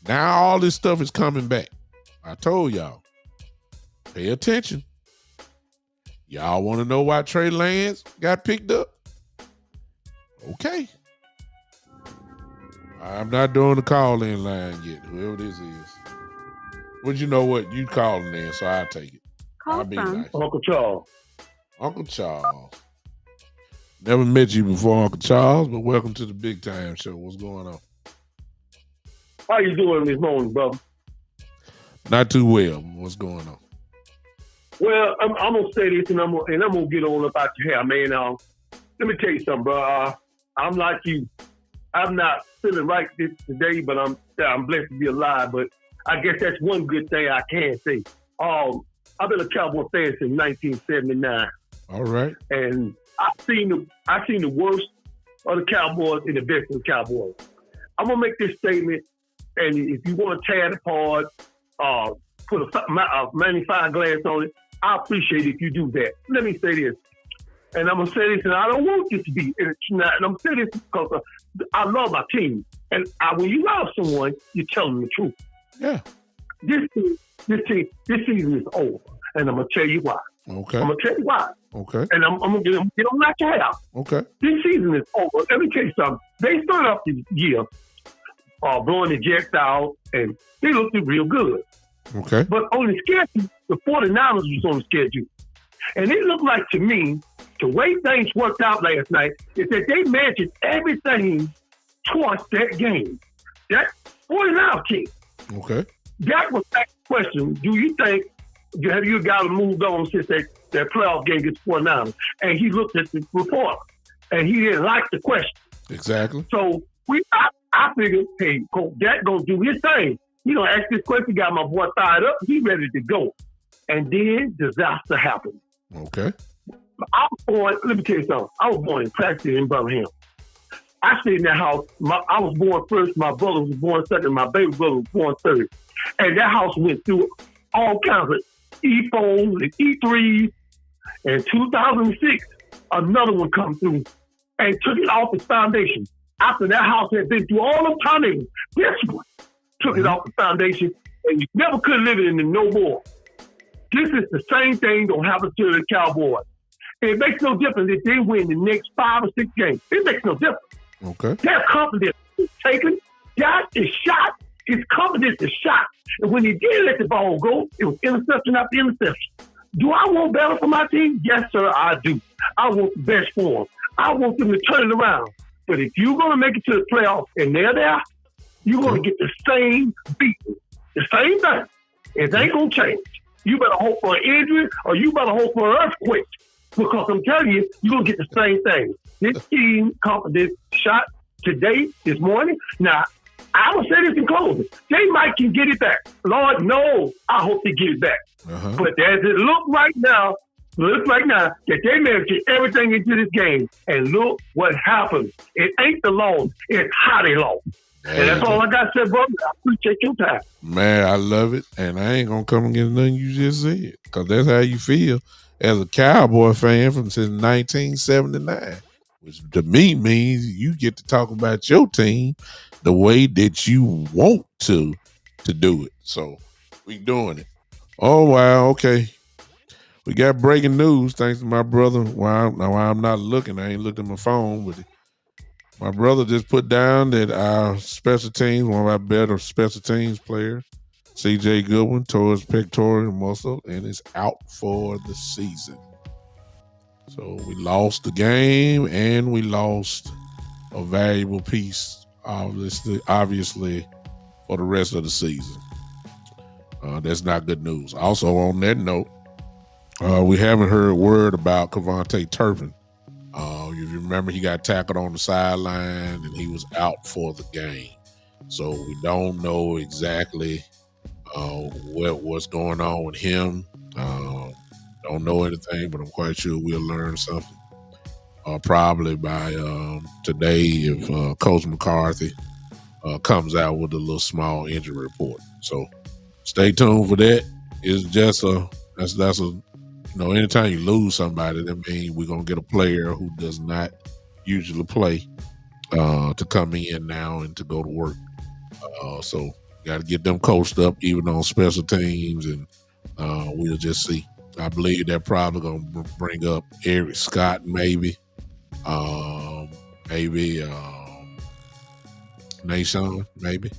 Now all this stuff is coming back. I told y'all, pay attention. Y'all want to know why Trey Lance got picked up? Okay. I'm not doing the call-in line yet, whoever this is. But you know what? You calling in, so I'll take it. I'll be nice. Uncle Charles. Uncle Charles. Never met you before, Uncle Charles, but welcome to the Big Time Show. What's going on? How you doing this morning, brother? Not too well. What's going on? Well, I'm gonna say this, and I'm gonna get on about your hair, man. Let me tell you something, bro. I'm like you. I'm not feeling right this today, but I'm blessed to be alive. But I guess that's one good thing I can say. I've been a Cowboy fan since 1979. All right. And I've seen the worst of the Cowboys and the best of the Cowboys. I'm gonna make this statement, and if you want to tear it apart, put a magnifying glass on it, I appreciate it if you do that. Let me say this, and I'm gonna say this, and I don't want this to be, and I'm gonna say this because I love my team, and when you love someone, you tell them the truth. Yeah. This season is over, and I'm gonna tell you why. Okay. I'm gonna tell you why. Okay. And I'm gonna get on knock your head out. Okay. This season is over. Let me tell you something. They started off the year blowing the Jets out, and they looked real good. Okay. But on the schedule, the 49ers was on the schedule. And it looked like to me, the way things worked out last night, is that they mentioned everything towards that game. That 49ers team. Okay. That was that question. Do you think, have you got to move on since that playoff game against 49ers? And he looked at the report, and he didn't like the question. Exactly. So I figured, hey, Dak gonna do his thing. He gonna ask this question, got my boy fired up, he ready to go. And then disaster happened. Okay. Let me tell you something. I was born in Claxton in Birmingham. I stayed in that house. I was born first, my brother was born second, my baby brother was born third. And that house went through all kinds of E4s and E3s. In 2006, another one come through and took it off its foundation. After that house had been through all of tornadoes, this one took it off the foundation, and you never could live in it no more. This is the same thing gonna happen to the Cowboys. It makes no difference if they win the next 5 or 6 games. It makes no difference. Okay. Their confidence is taken. That is shot. His confidence is shot. And when he did let the ball go, it was interception after interception. Do I want better for my team? Yes, sir, I do. I want the best for them. I want them to turn it around. But if you're going to make it to the playoffs and they're there, you're going to get the same beating. The same thing. It ain't going to change. You better hope for an injury or you better hope for an earthquake. Because I'm telling you, you're going to get the same thing. This team confidence shot today, this morning. Now, I will say this in closing. They might can get it back. Lord knows I hope they get it back. Uh-huh. But as it looks right now that they managed to get everything into this game. And look what happened. It ain't the loss. It's how they lost. And that's all I got to say, brother. I appreciate your time. Man, I love it. And I ain't going to come against nothing you just said. Because that's how you feel as a Cowboy fan since 1979. Which to me means you get to talk about your team the way that you want to do it. So we doing it. Oh, wow. Okay. We got breaking news thanks to my brother. While I'm not looking, I ain't looked at my phone, but my brother just put down that our special teams, one of our better special teams players, C.J. Goodwin, tore his pectoral muscle and is out for the season. So we lost the game and we lost a valuable piece, obviously for the rest of the season. That's not good news. Also, on that note, we haven't heard word about Kevontae Turpin. If you remember, he got tackled on the sideline and he was out for the game. So we don't know exactly what's going on with him. Don't know anything, but I'm quite sure we'll learn something probably by today if Coach McCarthy comes out with a little small injury report. So stay tuned for that. It's just that's a anytime you lose somebody, that means we're gonna get a player who does not usually play to come in now and to go to work. So got to get them coached up, even on special teams, and we'll just see. I believe they're probably gonna bring up Eric Scott, maybe Nashawn, maybe.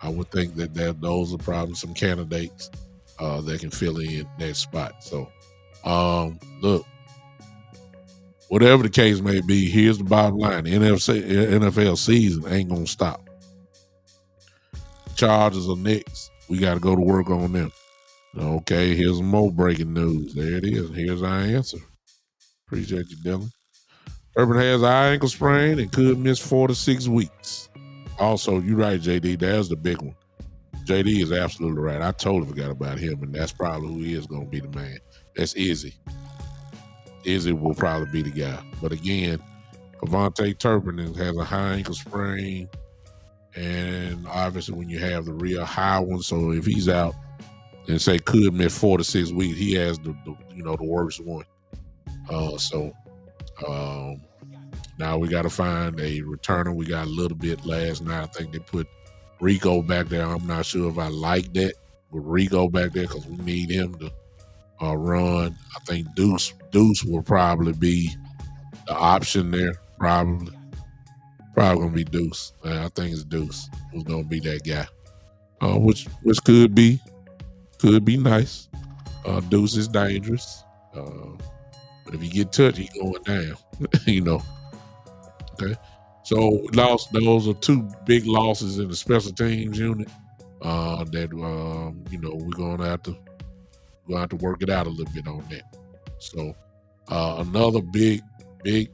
I would think that those are probably some candidates that can fill in that spot. So, look, whatever the case may be, here's the bottom line: the NFL season ain't gonna stop. Chargers are next. We got to go to work on them. Okay, here's some more breaking news. There it is. Here's our answer. Appreciate you, Dylan. Urban has eye ankle sprain and could miss 4 to 6 weeks. Also, you're right, JD. There's the big one. JD is absolutely right. I totally forgot about him, and that's probably who he is going to be the man. That's Izzy. Izzy will probably be the guy. But again, Avante Turpin has a high ankle sprain, and obviously when you have the real high one, so if he's out and say could miss 4 to 6 weeks, he has the worst one. Now we got to find a returner. We got a little bit last night. I think they put Rico back there. I'm not sure if I like that with Rico back there because we need him to run. I think Deuce will probably be the option there. Probably gonna be Deuce. I think it's Deuce who's gonna be that guy. Which could be nice. Deuce is dangerous. But if you get touched, he's going down. Okay. So those are 2 big losses in the special teams unit that we're gonna have to work it out a little bit on that. So another big we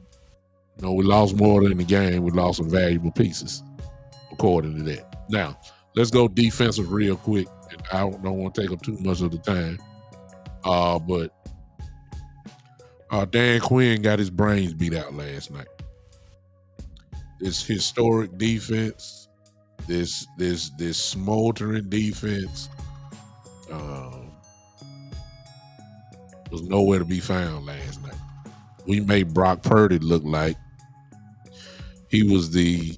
lost more than the game. We lost some valuable pieces according to that. Now let's go defensive real quick, and I don't want to take up too much of the time. But Dan Quinn got his brains beat out last night. This historic defense, this smoldering defense, was nowhere to be found last night. We made Brock Purdy look like he was the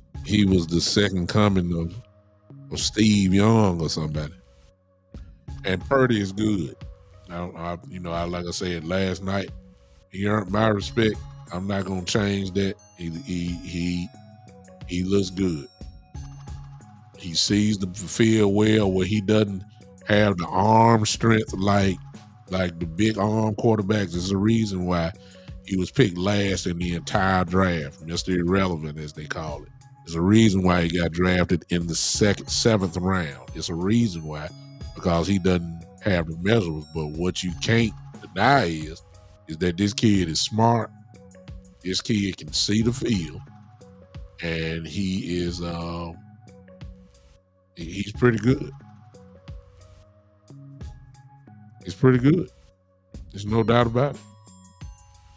second coming of Steve Young or somebody. And Purdy is good. Like I said last night, he earned my respect. I'm not gonna change that. He looks good. He sees the field well, where he doesn't have the arm strength like the big arm quarterbacks. There's a reason why he was picked last in the entire draft, Mr. Irrelevant as they call it. There's a reason why he got drafted in the 7th round. It's a reason why, because he doesn't have the measurables. But what you can't deny is that this kid is smart. This kid can see the field, and he is he's pretty good. He's pretty good. There's no doubt about it.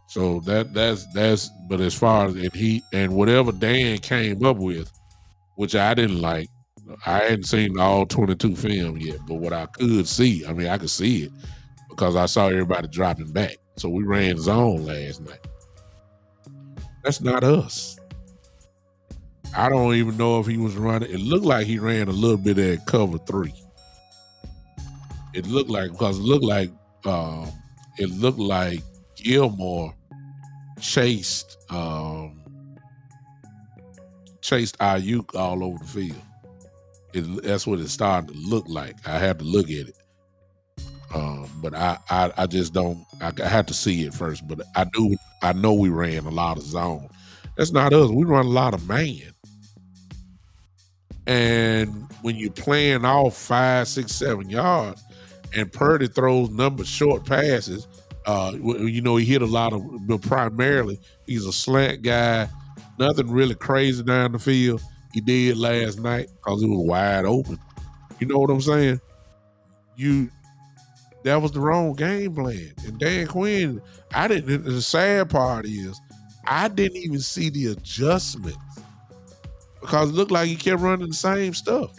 So that's but as far as and whatever Dan came up with, which I didn't like, I hadn't seen all 22 film yet, but what I could see, I could see it because I saw everybody dropping back. So we ran zone last night. That's not us. I don't even know if he was running. It looked like he ran a little bit at cover 3. It looked like Gilmore chased Ayuk all over the field. That's what it started to look like. I have to look at it. But I just don't. I had to see it first. But I know we ran a lot of zone. That's not us. We run a lot of man. And when you're playing off 5, 6, 7 yards, and Purdy throws short passes, he hit a lot of. But primarily, he's a slant guy. Nothing really crazy down the field. He did last night because it was wide open. You know what I'm saying? that was the wrong game plan. And Dan Quinn, the sad part is, I didn't even see the adjustments because it looked like he kept running the same stuff.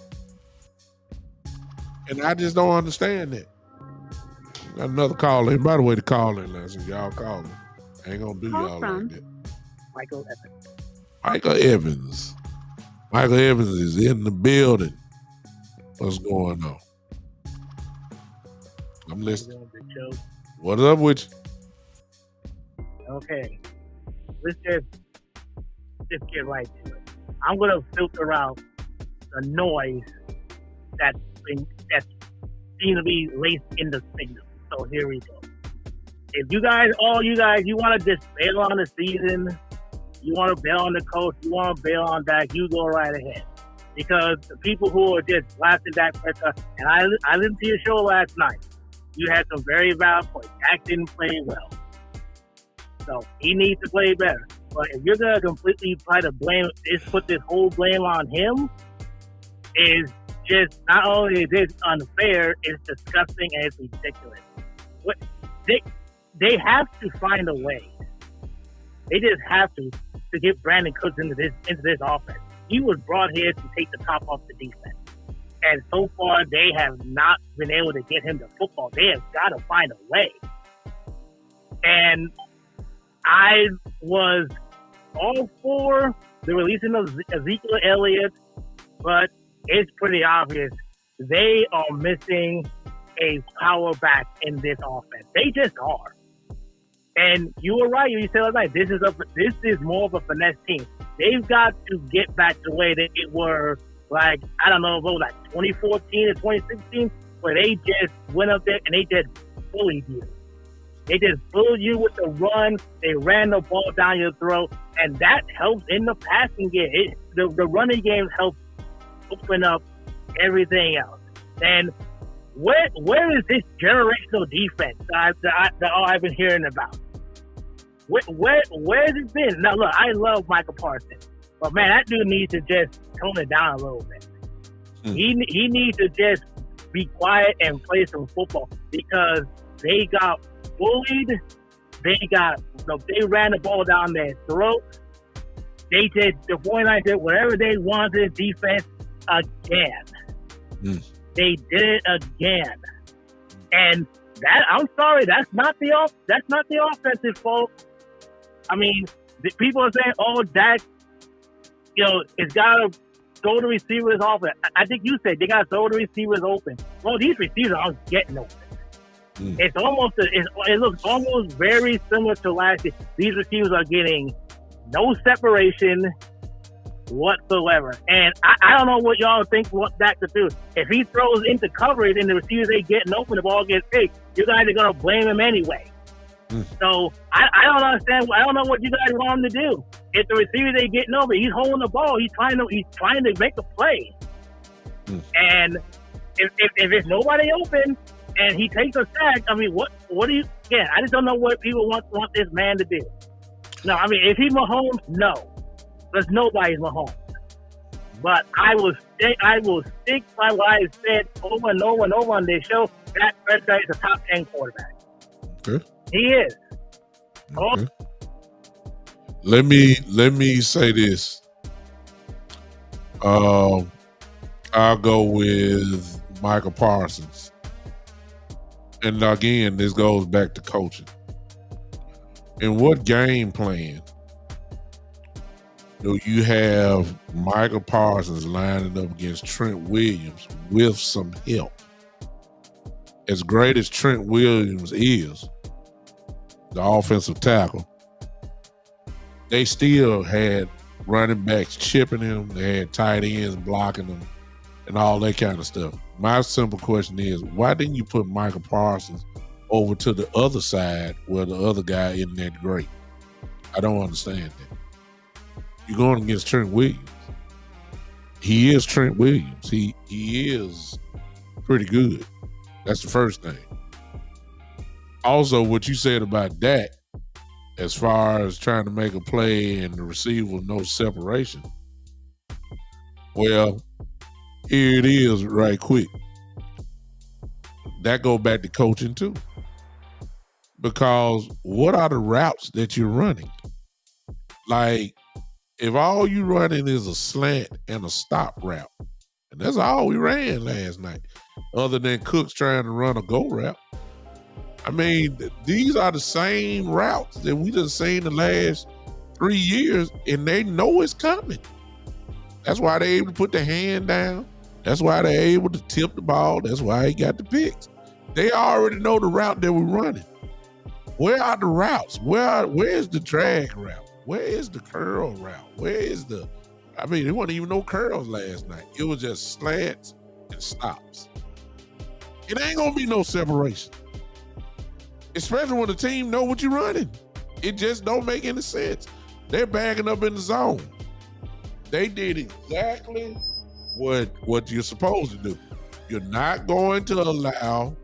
And I just don't understand that. Got another call in. By the way, the call in lesson, y'all calling. I ain't gonna do y'all like that. Michael Evans. Michael Evans. Michael Evans is in the building. What's going on? I'm listening. What's up with you? Okay. Let's just get right to it. I'm gonna filter out the noise that's seems to be laced in the signal. So here we go. If you guys, you want to just bail on the season, you want to bail on the coach, you want to bail on Dak, you go right ahead. Because the people who are just blasting Dak Prescott, and I listened to your show last night, you had some very valid points. Dak didn't play well. So he needs to play better. But if you're going to completely try to put this whole blame on him, is just, not only is it unfair, it's disgusting and it's ridiculous. They have to find a way. They just have to get Brandon Cooks into this offense. He was brought here to take the top off the defense. And so far, they have not been able to get him the football. They have got to find a way. And I was all for the releasing of Ezekiel Elliott, but it's pretty obvious they are missing a power back in this offense. They just are. And you were right. You said last night, this is more of a finesse team. They've got to get back to the way that it were, like, I don't know if it was like 2014 or 2016, where they just went up there and they just bullied you. They just bullied you with the run. They ran the ball down your throat, and that helps in the passing game. The running game helps open up everything else. And where is this generational defense that I've been hearing about? Where's it been? Now, look, I love Michael Parsons, but man, that dude needs to just tone it down a little bit. He needs to just be quiet and play some football because they got bullied. They ran the ball down their throat. The 49ers did whatever they wanted defense again. They did it again, and that, I'm sorry, that's not the offensive fault. I mean, people are saying, "Oh, Dak, it's got to throw the receivers open." I think you said they got to throw the receivers open. Well, these receivers aren't getting open. It's almost it looks almost very similar to last year. These receivers are getting no separation whatsoever. And I don't know what y'all think what Dak could do. If he throws into coverage and the receivers ain't getting open, the ball gets picked, you guys are going to blame him anyway. So I don't understand. I don't know what you guys want him to do. If the receivers ain't getting over, he's holding the ball. He's trying to make a play. And if it's nobody open and he takes a sack, I mean, what do you? Yeah, I just don't know what people want this man to do. No, I mean, if he's Mahomes, no, because nobody's Mahomes. But I will stick by what I said over and over and over on this show. Dak Prescott is a top 10 quarterback. Okay. He is. Okay. Let me say this. I'll go with Michael Parsons. And again, this goes back to coaching. In what game plan do you have Michael Parsons lining up against Trent Williams with some help? As great as Trent Williams is, the offensive tackle, they still had running backs chipping him. They had tight ends blocking them and all that kind of stuff. My simple question is, why didn't you put Michael Parsons over to the other side where the other guy isn't that great? I don't understand that. You're going against Trent Williams. He is Trent Williams. He is pretty good. That's the first thing. Also, what you said about Dak, as far as trying to make a play and the receiver with no separation, well, here it is right quick. that go back to coaching too. Because what are the routes that you're running? Like, if all you running is a slant and a stop route, and that's all we ran last night, other than Cooks trying to run a go route. I mean, these are the same routes that we just seen the last 3 years, and they know it's coming. That's why they're able to put the hand down. That's why they're able to tip the ball. That's why he got the picks. They already know the route that we're running. Where are the routes? Where's the drag route? Where is the curl route? There wasn't even no curls last night. It was just slants and stops. It ain't gonna be no separation. Especially when the team know what you're running. It just don't make any sense. They're backing up in the zone. They did exactly what you're supposed to do. You're not going to allow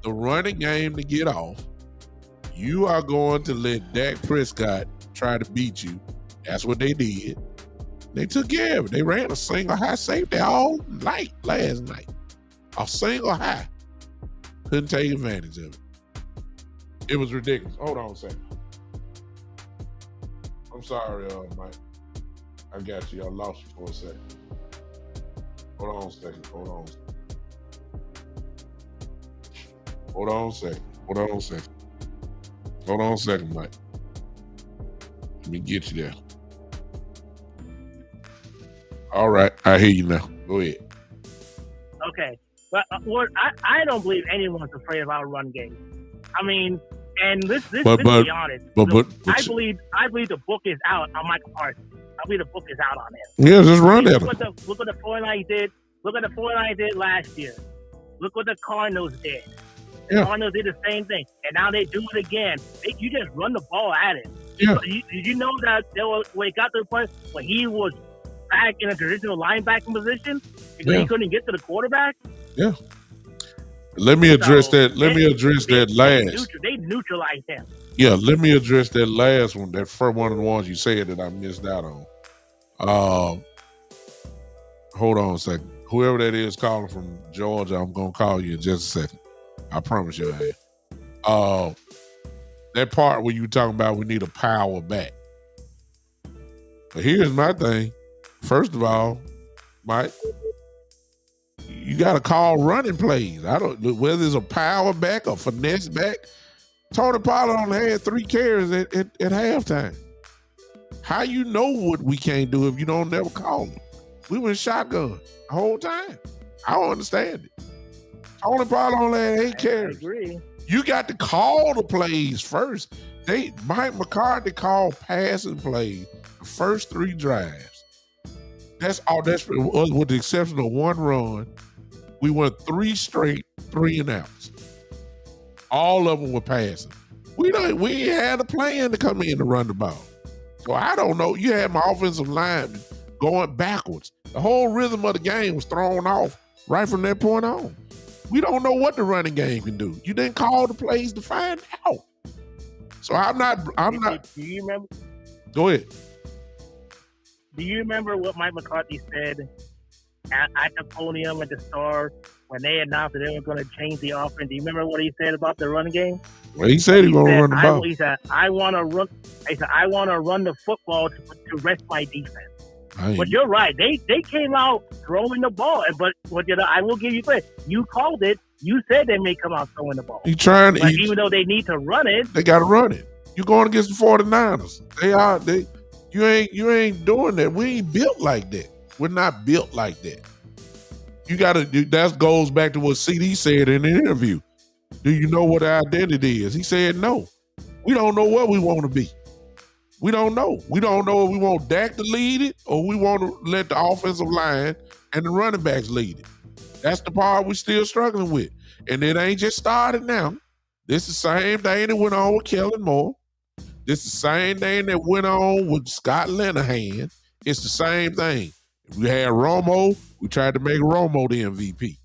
the running game to get off. You are going to let Dak Prescott try to beat you. That's what they did. They took care of it. They ran a single high safety all night last night. A single high. Couldn't take advantage of it. It was ridiculous. Hold on a second. I'm sorry, Mike. I got you. I lost you for a second. Hold on a second. Hold on a second, Mike. Let me get you there. All right. I hear you now. Go ahead. Okay. But I don't believe anyone's afraid of our run game. I mean, and let's be honest. I believe the book is out on Michael Parsons. I believe the book is out on him. Yeah, just run at him. Look what the 49ers did. Look what the 49ers did last year. Look what the Cardinals did. The Cardinals did the same thing, and now they do it again. You just run the ball at him. Yeah. Did you know that when it got to the point when he was back in a traditional linebacking position because he couldn't get to the quarterback? Yeah. Let me address that. Let me address that last. They neutralized him. Yeah, let me address that last one. That first one of the ones you said that I missed out on. Hold on a second. Whoever that is calling from Georgia, I'm gonna call you in just a second. I promise you I am. That part where you were talking about we need a power back. But here's my thing. First of all, Mike, you got to call running plays. Whether it's a power back or finesse back. Tony Pollard only had 3 carries at halftime. How you know what we can't do if you don't never call them? We went shotgun the whole time. I don't understand it. Tony Pollard only had 8 carries. I agree. You got to call the plays first. Mike McCarthy called passing plays the first 3 drives. That's all. That's with the exception of one run. We went 3 straight 3-and-outs. All of them were passing. We ain't had a plan to come in to run the ball. So I don't know. You had my offensive lineman going backwards. The whole rhythm of the game was thrown off right from that point on. We don't know what the running game can do. You didn't call the plays to find out. So I'm not. Do you remember? Go ahead. Do you remember what Mike McCarthy said at the podium at the Star when they announced that they were going to change the offense? Do you remember what he said about the running game? Well, he said he was going to run the ball. He said, I want to run. He said, I want to run the football to rest my defense. But you're right. They came out throwing the ball. But I will give you credit. You called it. You said they may come out throwing the ball. Even though they need to run it. They got to run it. You're going against the 49ers. You ain't doing that. We ain't built like that. We're not built like that. You got to. That goes back to what CD said in the interview. Do you know what our identity is? He said no. We don't know what we want to be. We don't know. We don't know if we want Dak to lead it or we want to let the offensive line and the running backs lead it. That's the part we're still struggling with. And it ain't just started now. This is the same thing that went on with Kellen Moore. This is the same thing that went on with Scott Linehan. It's the same thing. We had Romo. We tried to make Romo the MVP.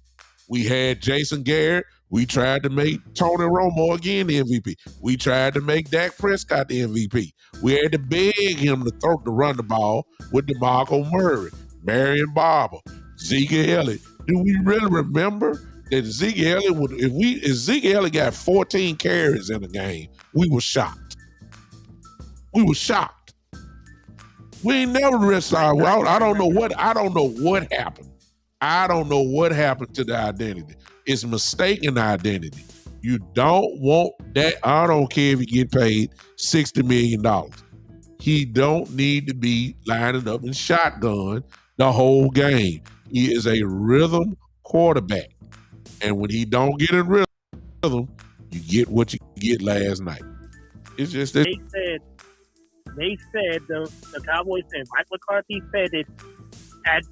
We had Jason Garrett. We tried to make Tony Romo again the MVP. We tried to make Dak Prescott the MVP. We had to beg him to run the ball with DeMarco Murray, Marion Barber, Zeke Elliott. Do we really remember that Zeke Elliott would, if Zeke Elliott got 14 carries in the game, we were shocked. We were shocked. We ain't never risked our. I don't know what happened. I don't know what happened to the identity. It's mistaken identity. You don't want that. I don't care if you get paid $60 million. He don't need to be lining up in shotgun the whole game. He is a rhythm quarterback. And when he don't get in rhythm, you get what you get last night. It's just that they said the Cowboys said, Mike McCarthy said it at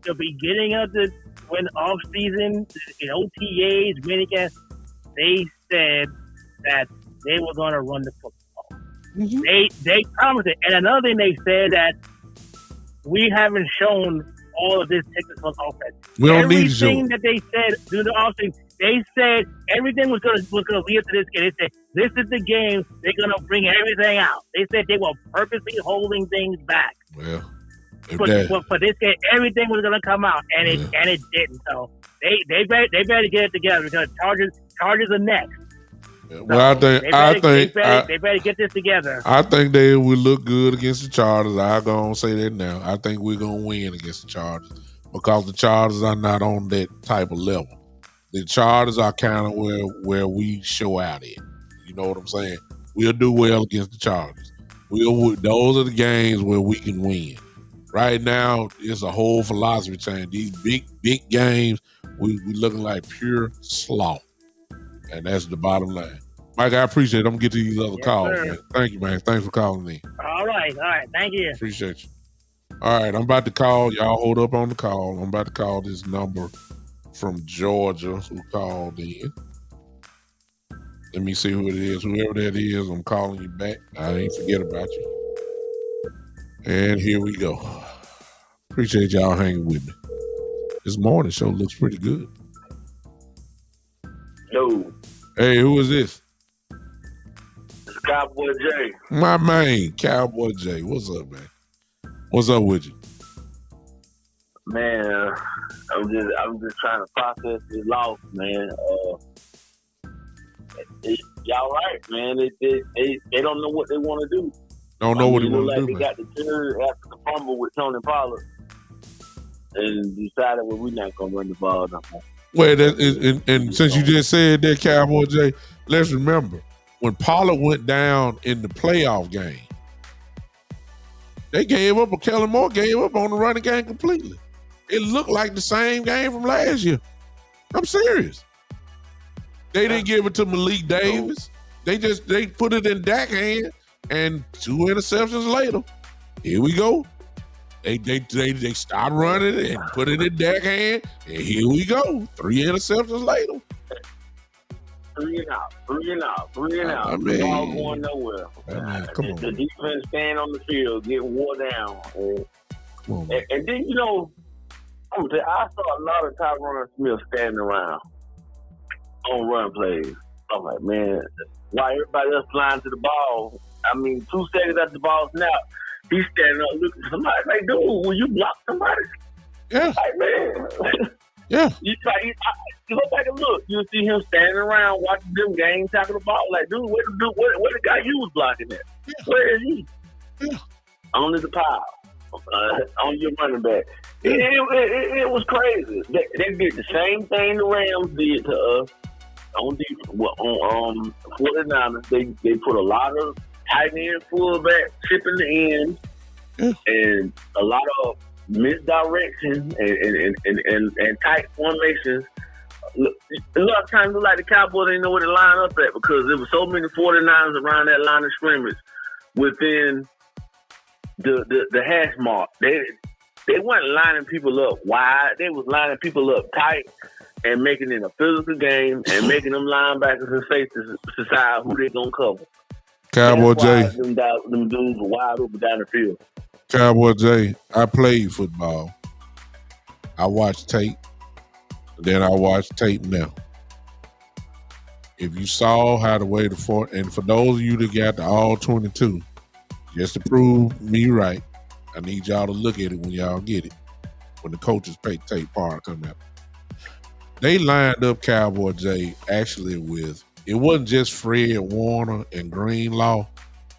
the beginning of the off season, in OTAs, minicamp, they said that they were going to run the football. Mm-hmm. They promised it. And another thing they said that we haven't shown all of this technical offense. We don't need to show. Everything that they said during the offseason, they said everything was going to lead up to this game. They said this is the game. They're going to bring everything out. They said they were purposely holding things back. Well, for this game, everything was going to come out, and it didn't. So they better get it together because Chargers are next. Well, so I think they better get this together. I think they will look good against the Chargers. I'm gonna say that now. I think we're gonna win against the Chargers because the Chargers are not on that type of level. The Chargers are kind of where we show out at. You know what I'm saying? We'll do well against the Chargers. Those are the games where we can win. Right now, it's a whole philosophy change. These big games, we looking like pure sloth. And that's the bottom line. Mike, I appreciate it. I'm going to get to these other calls, man. Thank you, man. Thanks for calling me. All right. Thank you. Appreciate you. All right, I'm about to call. Y'all hold up on the call. I'm about to call this number from Georgia who called in. Let me see who it is. Whoever that is, I'm calling you back. I ain't forget about you. And here we go. Appreciate y'all hanging with me. This morning show looks pretty good. No. Hey, who is this? It's Cowboy J. My man, Cowboy J. What's up, man? What's up with you? Man, I'm just trying to process this loss, man. Y'all right, man. They don't know what they want to do. Don't know what they want to do, They man. got the turn after the fumble with Tony Pollard and decided, well, we're not going to run the ball no more. Well, and since you just said that, Cowboy J, let's remember when Pollard went down in the playoff game, they gave up, or Kellen Moore gave up on the running game completely. It looked like the same game from last year. I'm serious. They didn't give it to Malik Davis. They put it in Dak's hand, and 2 interceptions later, here we go. They stopped running it and put it in Dak's hand, and here we go. 3 interceptions later. 3 and out. I mean, all going nowhere. Come on. The defense staying on the field, getting wore down. Come on, man. And then, I'm gonna tell you, I saw a lot of Tyron Smith standing around on run plays. I'm like, man, while everybody else flying to the ball, 2 seconds after the ball snap, he's standing up looking at somebody. Like, dude, will you block somebody? Yeah. Like, man. Yeah. You go back and look. You'll see him standing around watching them games, tackle the ball. Like, dude, where the guy you was blocking at? Yeah. Where is he? Yeah. Only the pile. On your running back. Yeah. It was crazy. They did the same thing the Rams did to us on defense. On 49ers. They put a lot of tight end fullback chipping the end, and a lot of misdirection and tight formations. A lot of times, like the Cowboys didn't know where to line up at because there were so many 49ers around that line of scrimmage within the hash mark. They weren't lining people up wide. They was lining people up tight and making it a physical game and making them linebackers and safeties decide who they gonna cover. Cowboy J. Them dudes were wide open down the field. Cowboy J, I played football. I watched tape. Then I watched tape now. If you saw how the way and for those of you that got the all 22, just to prove me right, I need y'all to look at it when y'all get it. When the coaches tape part come out. they lined up Cowboy J actually with, it wasn't just Fred Warner and Greenlaw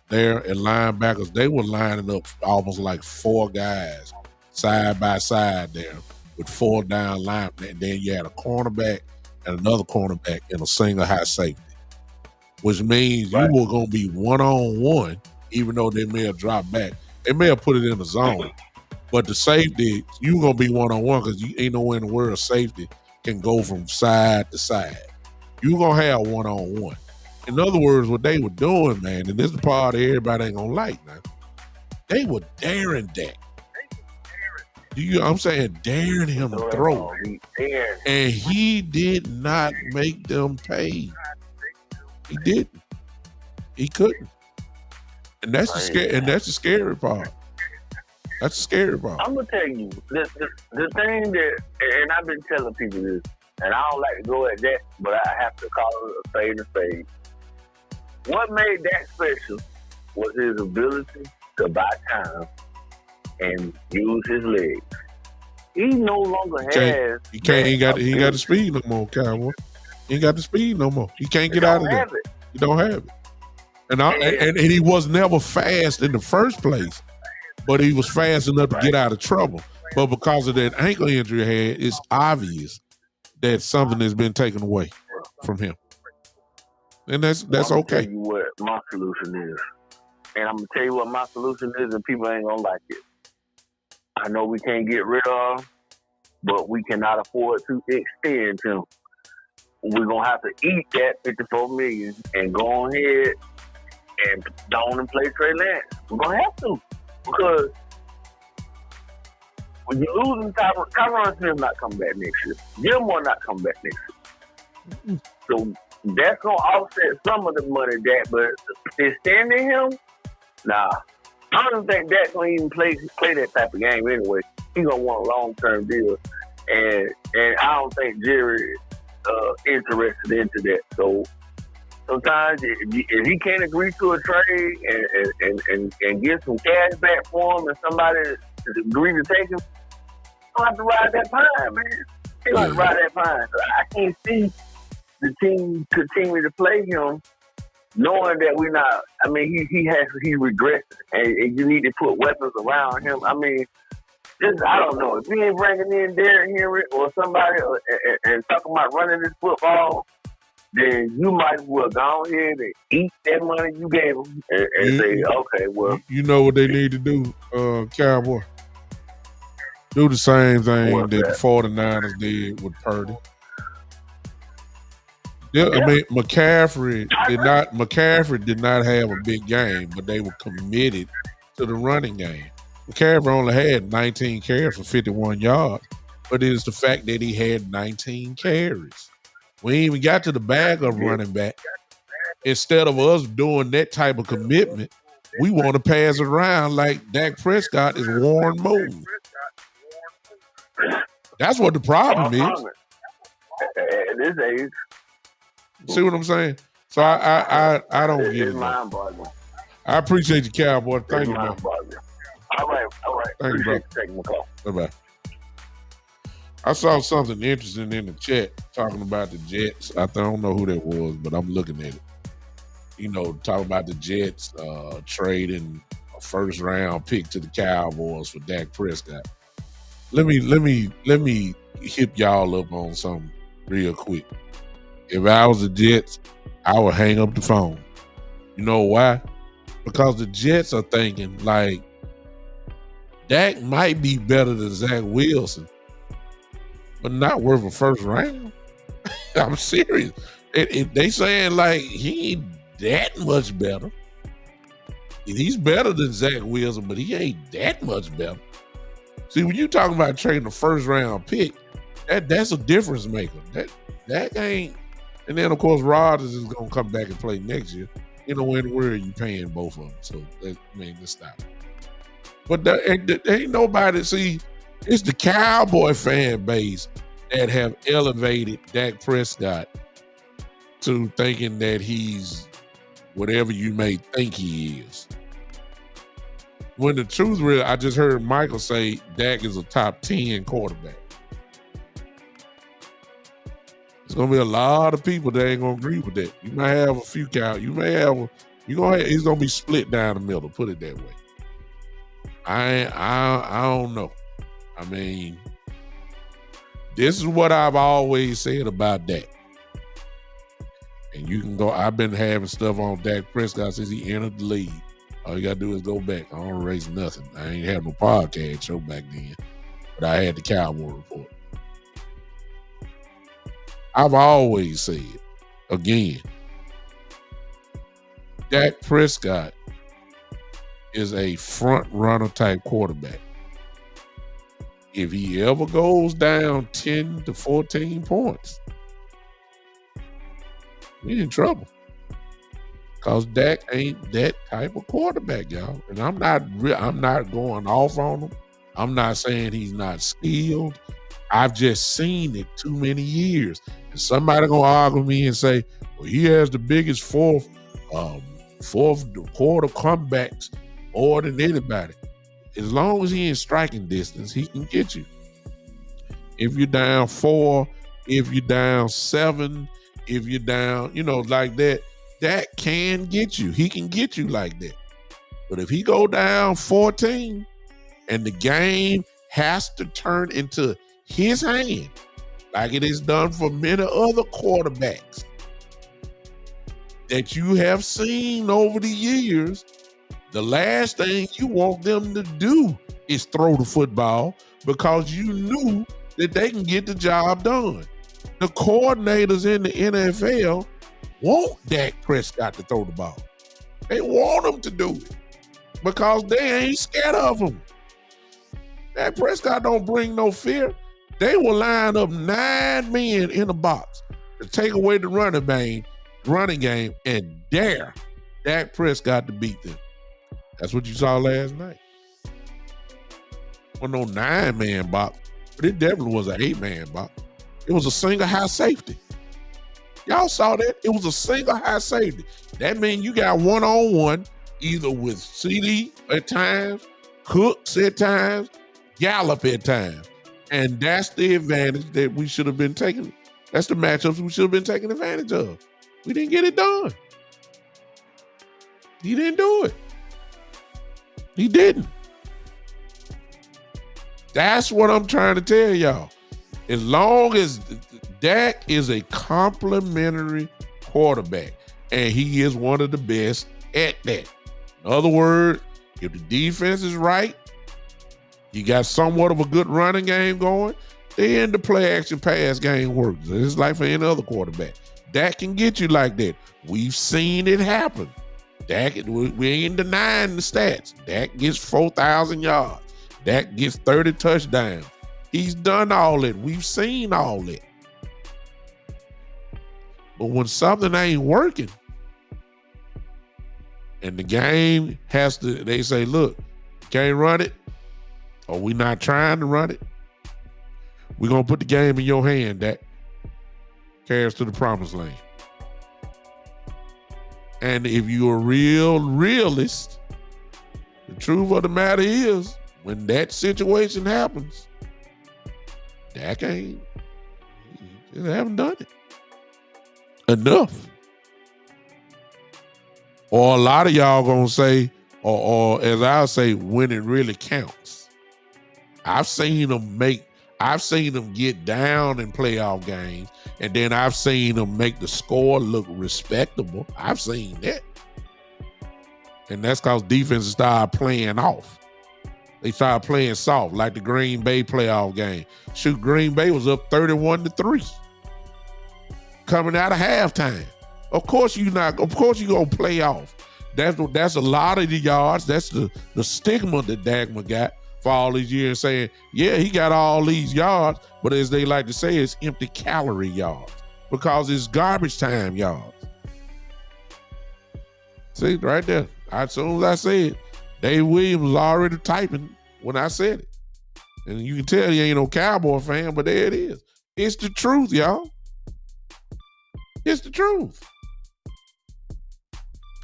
there at linebackers. They were lining up almost like 4 guys side by side there with 4 down linemen. And then you had a cornerback and another cornerback and a single high safety, which means you were going to be one-on-one, even though they may have dropped back. They may have put it in the zone. But the safety, you going to be one-on-one because you ain't nowhere in the world safety can go from side to side. You going to have one-on-one. In other words, what they were doing, man, and this is the part everybody ain't going to like now, they were daring Dak. I'm saying daring him to throw. And he did not make them pay. He didn't. He couldn't. And that's the scary part. That's the scary part. I'm gonna tell you the thing that, and I've been telling people this, and I don't like to go at that, but I have to call it a spade a spade. What made that special was his ability to buy time and use his legs. He no longer has. He ain't got the speed no more, Cowboy. He ain't got the speed no more. He can't get out of there. He don't have it. And he was never fast in the first place, but he was fast enough to get out of trouble. But because of that ankle injury he had, it's obvious that something has been taken away from him. And that's okay. I'm gonna tell you what my solution is. And I'm gonna tell you what my solution is, and people ain't gonna like it. I know we can't get rid of, but we cannot afford to extend him. We're gonna have to eat that $54 million and go on ahead and down and play Trey Lance. We're gonna have to, because when you're losing Tyron Smith not coming back next year, Gilmore not coming back next year. So that's gonna offset some of the money that, but extending him, nah. I don't think Dak's gonna even play that type of game anyway. He's gonna want a long-term deal, and I don't think Jerry interested into that. So sometimes if he can't agree to a trade and get some cash back for him, and somebody agree to take him, he'll have to ride that pine, man. He'll have to ride that pine. So I can't see the team continue to play him, knowing that we're not. I mean, he regressed, and you need to put weapons around him. I mean, I don't know. If he ain't bringing in Derrick Henry or somebody and talking about running this football, then you might as well go ahead and eat that money you gave him and say, okay, well. You know what they need to do, Cowboy? Do the same thing that the 49ers did with Purdy. Yeah, I mean, McCaffrey did not have a big game, but they were committed to the running game. McCaffrey only had 19 carries for 51 yards, but it is the fact that he had 19 carries. We ain't even got to the bag of running back. Instead of us doing that type of commitment, we want to pass it around like Dak Prescott is Warren Moon. That's what the problem is. At this age. See what I'm saying? So I don't get it. I appreciate you, Cowboy. Thank you, man. All right. Thank you, bro. Taking the call. Bye-bye. I saw something interesting in the chat talking about the Jets. I don't know who that was, but I'm looking at it. You know, talking about the Jets trading a first-round pick to the Cowboys for Dak Prescott. Let me hip y'all up on something real quick. If I was the Jets, I would hang up the phone. You know why? Because the Jets are thinking, like, Dak might be better than Zach Wilson, but not worth a first round. I'm serious. They saying, like, he ain't that much better. He's better than Zach Wilson, but he ain't that much better. See, when you talking about trading a first round pick, that's a difference maker. That ain't. And then, of course, Rodgers is going to come back and play next year. You know, in the world, you paying both of them. So, let's stop. But there ain't nobody, see, it's the Cowboy fan base that have elevated Dak Prescott to thinking that he's whatever you may think he is. When the truth is, I just heard Michael say Dak is a top 10 quarterback. There's gonna be a lot of people that ain't gonna agree with that. You might have a few cow. You may have. It's gonna be split down the middle. Put it that way. I don't know. I mean, this is what I've always said about Dak. And you can go. I've been having stuff on Dak Prescott since he entered the league. All you gotta do is go back. I don't erase nothing. I ain't have no podcast show back then, but I had the Cowboy Report. I've always said, again, Dak Prescott is a front runner type quarterback. If he ever goes down 10 to 14 points, we in trouble. Because Dak ain't that type of quarterback, y'all. And I'm not going off on him. I'm not saying he's not skilled. I've just seen it too many years. And somebody gonna argue with me and say, well, he has the biggest fourth quarter comebacks more than anybody. As long as he in striking distance, he can get you. If you're down 4, if you're down 7, if you're down, like that, that can get you. He can get you like that. But if he go down 14 and the game has to turn into his hand, like it is done for many other quarterbacks that you have seen over the years, the last thing you want them to do is throw the football because you knew that they can get the job done. The coordinators in the NFL want Dak Prescott to throw the ball. They want him to do it because they ain't scared of him. Dak Prescott don't bring no fear. They will line up 9 men in the box to take away the running game and dare Dak Prescott to beat them. That's what you saw last night. Well, no 9-man box, but it definitely was an 8-man box. It was a single high safety. Y'all saw that? It was a single high safety. That means you got one-on-one either with CD at times, Cooks at times, Gallup at times. And that's the advantage that we should have been taking. That's the matchups we should have been taking advantage of. We didn't get it done. He didn't do it. He didn't. That's what I'm trying to tell y'all. As long as Dak is a complimentary quarterback, and he is one of the best at that. In other words, if the defense is right, you got somewhat of a good running game going, then the play action pass game works. It's like for any other quarterback. Dak can get you like that. We've seen it happen. Dak, we ain't denying the stats. Dak gets 4,000 yards. Dak gets 30 touchdowns. He's done all that. We've seen all that. But when something ain't working, and the game has to, they say, look, you can't run it, or we're not trying to run it, we're going to put the game in your hand, Dak. Carry us to the promised land. And if you're a real realist, the truth of the matter is, when that situation happens, Dak just haven't done it enough. Or a lot of y'all gonna say, or as I'll say, when it really counts. I've seen them get down in playoff games, and then I've seen them make the score look respectable. I've seen that. And that's because defenses started playing off. They started playing soft, like the Green Bay playoff game. Shoot, Green Bay was up 31-3 coming out of halftime. Of course you gonna play off. That's a lot of the yards. That's the stigma that Dagmar got for all these years, saying, yeah, he got all these yards, but as they like to say, it's empty calorie yards because it's garbage time yards. See, right there. As soon as I said, Dave Williams was already typing when I said it. And you can tell he ain't no Cowboy fan, but there it is. It's the truth, y'all. It's the truth.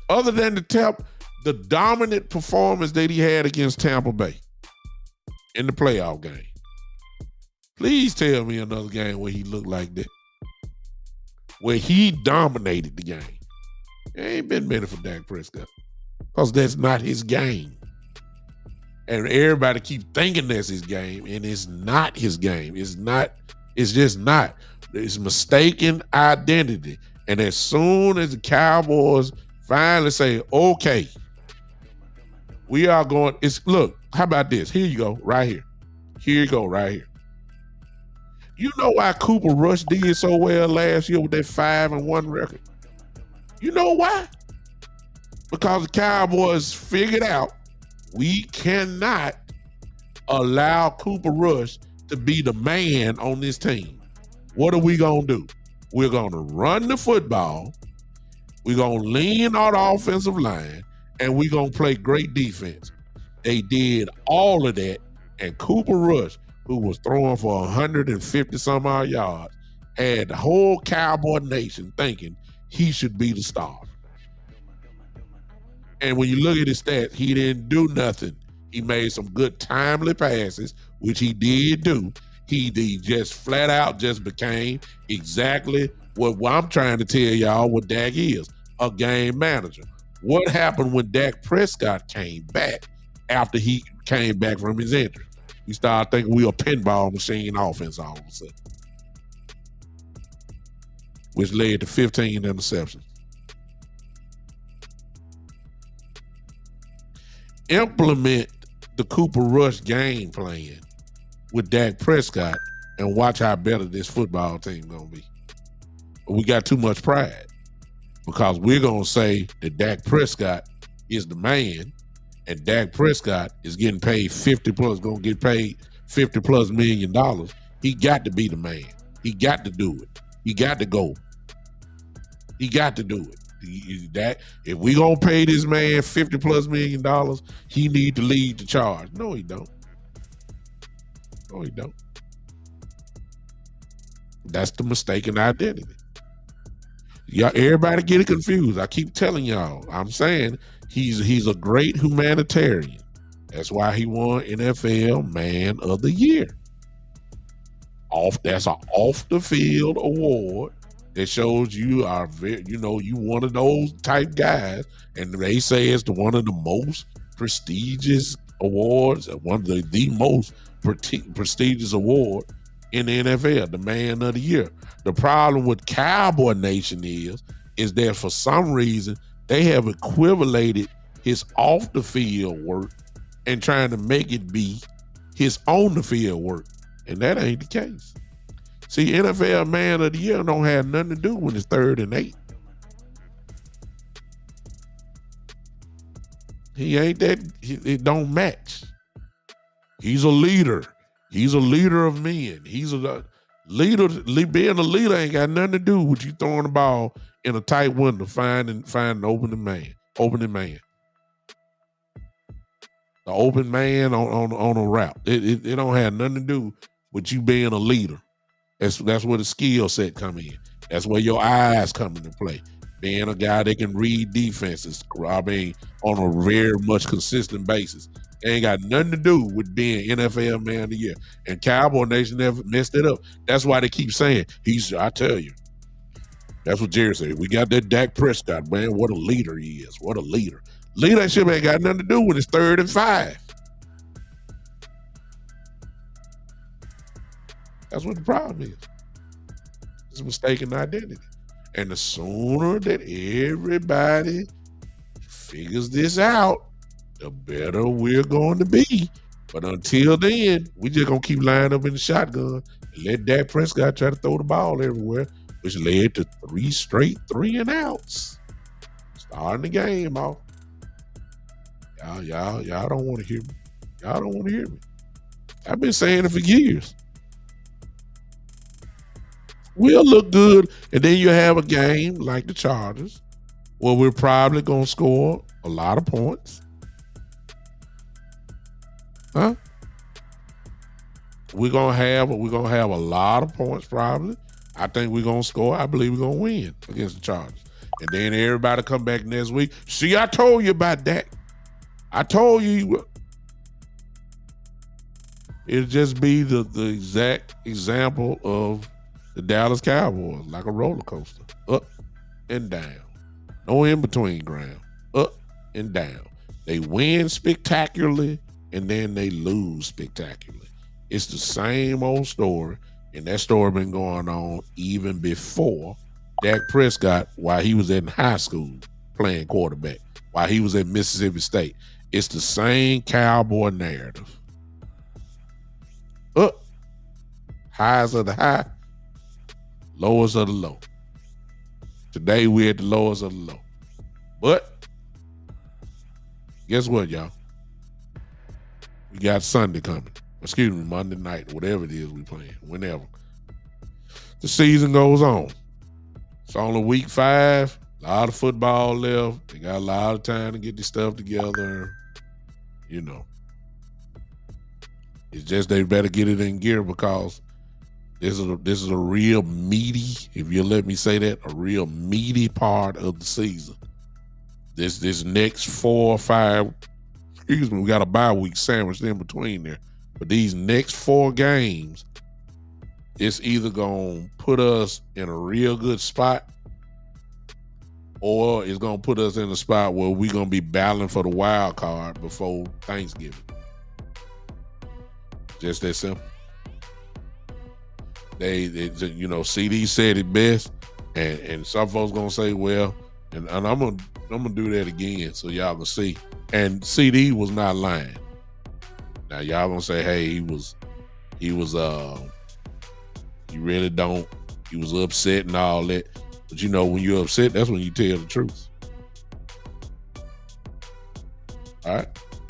Other than the dominant performance that he had against Tampa Bay in the playoff game. Please tell me another game where he looked like that. where he dominated the game. It ain't been many for Dak Prescott because that's not his game. And everybody keep thinking that's his game, and it's not his game. It's not. It's just not. It's mistaken identity. And as soon as the Cowboys finally say, okay, we are going, look, how about this? Here you go, right here. Here you go, right here. You know why Cooper Rush did so well last year with that 5-1 record? You know why? Because the Cowboys figured out we cannot allow Cooper Rush to be the man on this team. What are we going to do? We're going to run the football. We're going to lean on the offensive line, and we're going to play great defense. They did all of that, and Cooper Rush, who was throwing for 150 some odd yards, had the whole Cowboy nation thinking he should be the star. And when you look at his stats, he didn't do nothing. He made some good timely passes, which he did do. He just flat out just became exactly what I'm trying to tell y'all what Dak is, a game manager. What happened when Dak Prescott came back after he came back from his injury? We started thinking we were a pinball machine offense all of a sudden, which led to 15 interceptions. Implement the Cooper Rush game plan with Dak Prescott and watch how better this football team gonna be. But we got too much pride because we're gonna say that Dak Prescott is the man, and Dak Prescott is getting paid 50 plus, gonna get paid $50+ million. He got to be the man. He got to do it. He got to go. He got to do it. That if we gonna pay this man $50+ million, he need to lead the charge. No, he don't. No, he don't. That's the mistaken identity. Y'all, everybody get it confused. I keep telling y'all. I'm saying he's a great humanitarian. That's why he won NFL Man of the Year. That's an off the field award. That shows you are very, you one of those type guys, and they say it's one of the most prestigious awards, one of the most prestigious award in the NFL, the Man of the Year. The problem with Cowboy Nation is that for some reason they have equivalated his off the field work and trying to make it be his on the field work, and that ain't the case. See, NFL Man of the Year don't have nothing to do when it's 3rd and 8. He ain't that. It don't match. He's a leader. He's a leader of men. He's a leader. Being a leader ain't got nothing to do with you throwing the ball in a tight window, finding an opening man. The open man on a route. It don't have nothing to do with you being a leader. That's where the skill set come in. That's where your eyes come into play. Being a guy that can read defenses, I mean, on a very much consistent basis. It ain't got nothing to do with being NFL Man of the Year. And Cowboy Nation never messed it up. That's why they keep saying, I tell you. That's what Jerry said. We got that Dak Prescott, man. What a leader he is. What a leader. Leadership ain't got nothing to do with his 3rd and 5. That's what the problem is. It's a mistaken identity. And the sooner that everybody figures this out, the better we're going to be. But until then, we just going to keep lining up in the shotgun and let Dak Prescott try to throw the ball everywhere, which led to 3 straight 3-and-outs. Starting the game off. Y'all don't want to hear me. Y'all don't want to hear me. I've been saying it for years. We'll look good, and then you have a game like the Chargers where we're probably going to score a lot of points. Huh? We're gonna have a lot of points probably. I think we're gonna score. I believe we're gonna win against the Chargers. And then everybody come back next week. See, I told you about that. I told you. It'll just be the exact example of the Dallas Cowboys like a roller coaster, up and down. No in-between ground, up and down. They win spectacularly, and then they lose spectacularly. It's the same old story, and that story been going on even before Dak Prescott, while he was in high school playing quarterback, while he was at Mississippi State. It's the same Cowboy narrative. Up, highs of the high, lowest of the low. Today we're at the lowest of the low. But guess what, y'all? We got Sunday coming. Excuse me, Monday night, whatever it is we playing, whenever. The season goes on. It's only week 5. A lot of football left. They got a lot of time to get this stuff together. You know. It's just they better get it in gear because this is a real meaty, if you let me say that, a real meaty part of the season. This next 4 or 5, excuse me, we got a bye week sandwiched in between there. But these next 4 games, it's either going to put us in a real good spot or it's going to put us in a spot where we're going to be battling for the wild card before Thanksgiving. Just that simple. They you know, CD said it best, and some folks going to say, well, and I'm gonna do that again so y'all can see. And CD was not lying. Now y'all gonna say, hey, he was he really don't, he was upset and all that. But you know, when you're upset, that's when you tell the truth. All right,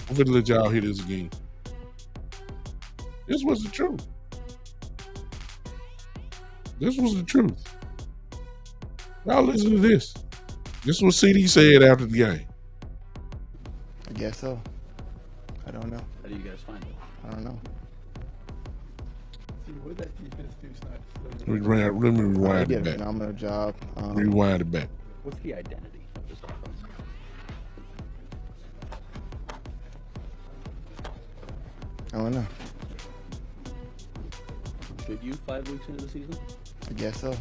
I'm gonna let y'all hear this again. This was the truth. This was the truth. Y'all listen to this. This is what CD said after the game. I guess so. I don't know. How do you guys find it? I don't know. What did that defense do tonight? Let me rewind They it did a back. phenomenal job. Rewind it back. What's the identity of this offense? I don't know. Should you 5 weeks into the season? I guess so.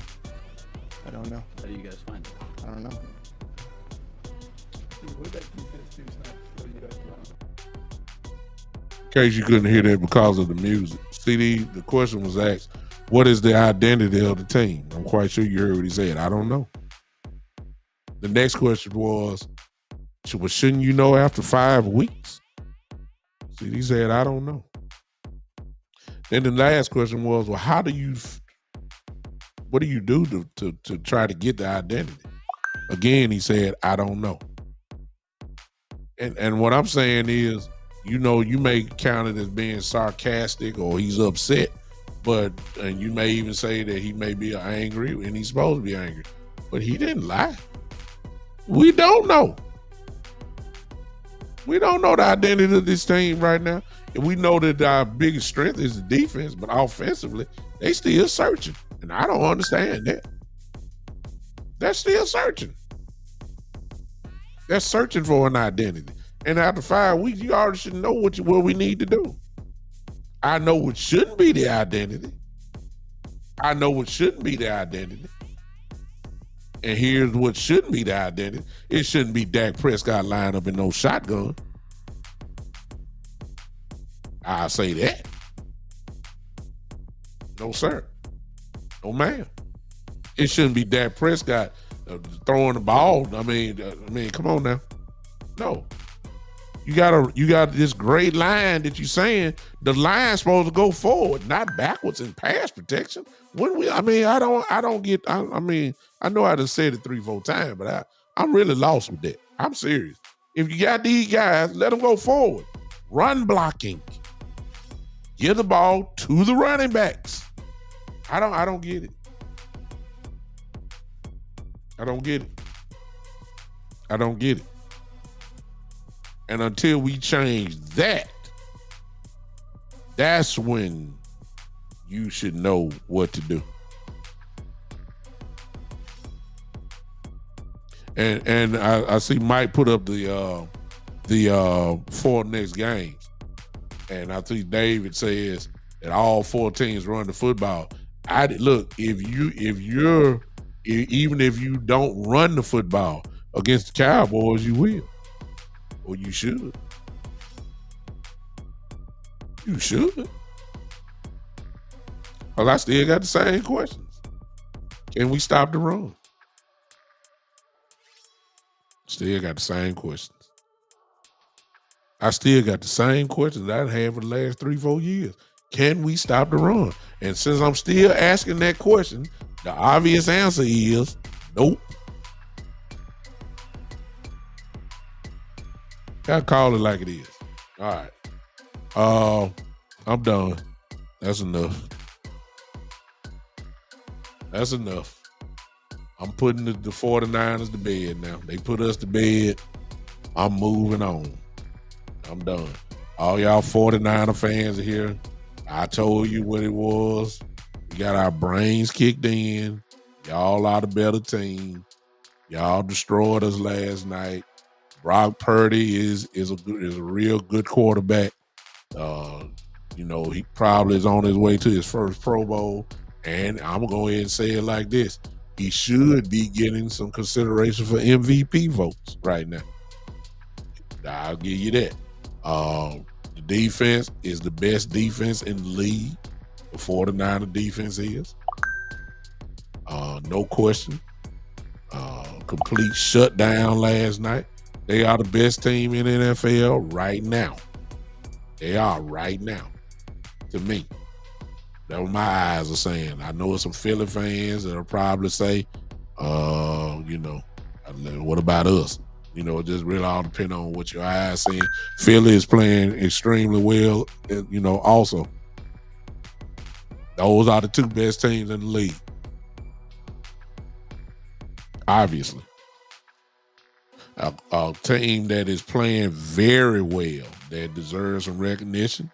I don't know. How do you guys find it? I don't know. What did that defense do tonight? In case you couldn't hear that because of the music. CD, the question was asked, what is the identity of the team? I'm quite sure you heard what he said. I don't know. The next question was, shouldn't you know after 5 weeks? CD said, I don't know. Then the last question was, well, what do you do to try to get the identity? Again, he said, I don't know. And what I'm saying is, you know, you may count it as being sarcastic or he's upset, and you may even say that he may be angry and he's supposed to be angry, but he didn't lie. We don't know. We don't know the identity of this team right now. And we know that our biggest strength is the defense, but offensively, they still searching. And I don't understand that. They're still searching. They're searching for an identity. And after 5 weeks, you already should know what we need to do. I know what shouldn't be the identity. I know what shouldn't be the identity. And here's what shouldn't be the identity. It shouldn't be Dak Prescott lying up in no shotgun. I'll say that. No, sir. No, ma'am. It shouldn't be Dak Prescott throwing the ball. I mean, come on now. No. You got this great line that you're saying the line's supposed to go forward, not backwards in pass protection. I know I just said it 3-4 times, but I'm really lost with that. I'm serious. If you got these guys, let them go forward. Run blocking. Give the ball to the running backs. I don't get it. I don't get it. I don't get it. And until we change that, that's when you should know what to do. And I see Mike put up the 4 next games. And I think David says that all 4 teams run the football. Even if you don't run the football against the Cowboys, you will, or you should. You should. Well, I still got the same questions. Can we stop the run? Still got the same questions. I still got the same questions I've had for the last 3-4 years. Can we stop the run? And since I'm still asking that question, the obvious answer is nope. Gotta call it like it is. All right. I'm done. That's enough. That's enough. I'm putting the 49ers to bed now. They put us to bed. I'm moving on. I'm done. All y'all 49er fans are here. I told you what it was. We got our brains kicked in. Y'all are the better team. Y'all destroyed us last night. Brock Purdy is a real good quarterback. He probably is on his way to his first Pro Bowl. And I'm going to go ahead and say it like this. He should be getting some consideration for MVP votes right now. I'll give you that. The defense is the best defense in the league. The 49er defense is. No question. Complete shutdown last night. They are the best team in the NFL right now. They are right now. To me. That's what my eyes are saying. I know some Philly fans that'll probably say, what about us? It just really all depends on what your eyes saying. Philly is playing extremely well, also. Those are the two best teams in the league. Obviously. A team that is playing very well, that deserves some recognition,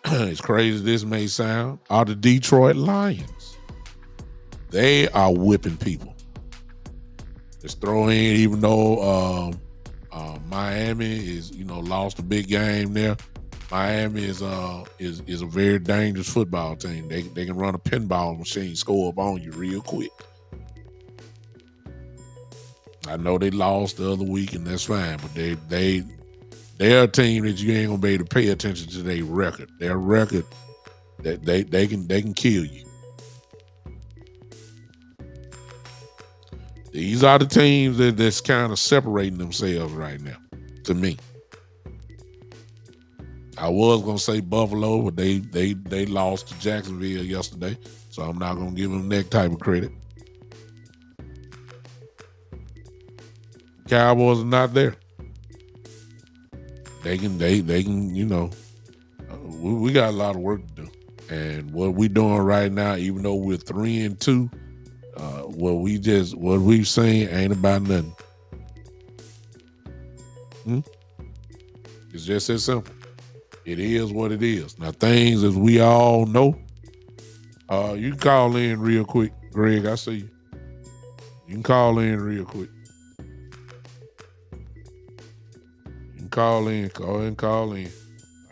as crazy as this may sound, are the Detroit Lions. They are whipping people. Just throw in, even though Miami is, lost a big game there. Miami is a very dangerous football team. They can run a pinball machine, score up on you real quick. I know they lost the other week, and that's fine, but they're a team that you ain't gonna be able to pay attention to their record. Their record, that they can kill you. These are the teams that's kind of separating themselves right now, to me. I was gonna say Buffalo, but they lost to Jacksonville yesterday, so I'm not gonna give them that type of credit. Cowboys are not there. They can, we got a lot of work to do. And what we doing right now, even though we're 3-2, what we've seen ain't about nothing. It's just that simple. It is what it is. Now, things as we all know, you can call in real quick. Greg, I see you. You can call in real quick. Call in. I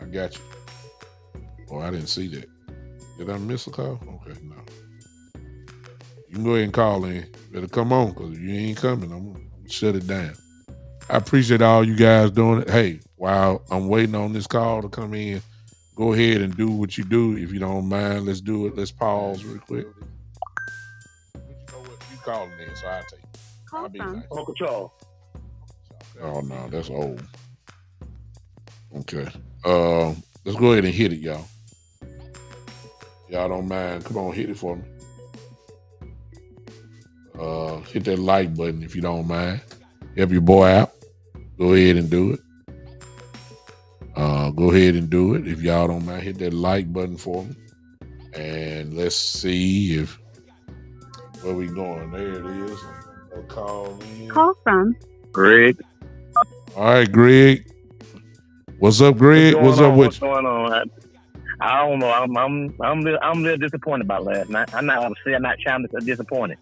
got you. Oh, I didn't see that. Did I miss a call? Okay, no. You can go ahead and call in. Better come on, because if you ain't coming, I'm going to shut it down. I appreciate all you guys doing it. Hey, while I'm waiting on this call to come in, go ahead and do what you do. If you don't mind, let's do it. Let's pause real quick. You know what? You calling in, so I'll take it. I'll be nice. Uncle Charles. Oh, no, that's old. Okay. Let's go ahead and hit it, y'all. Y'all don't mind. Come on, hit it for me. Hit that like button if you don't mind. Help your boy out. Go ahead and do it. Go ahead and do it. If y'all don't mind, hit that like button for me. And let's see where we going. There it is. I'll call in. Call from Greg. All right, Greg. What's up, Greg? What's up with What's going on? I don't know. I'm a little disappointed about last night. I'm not trying to disappointed.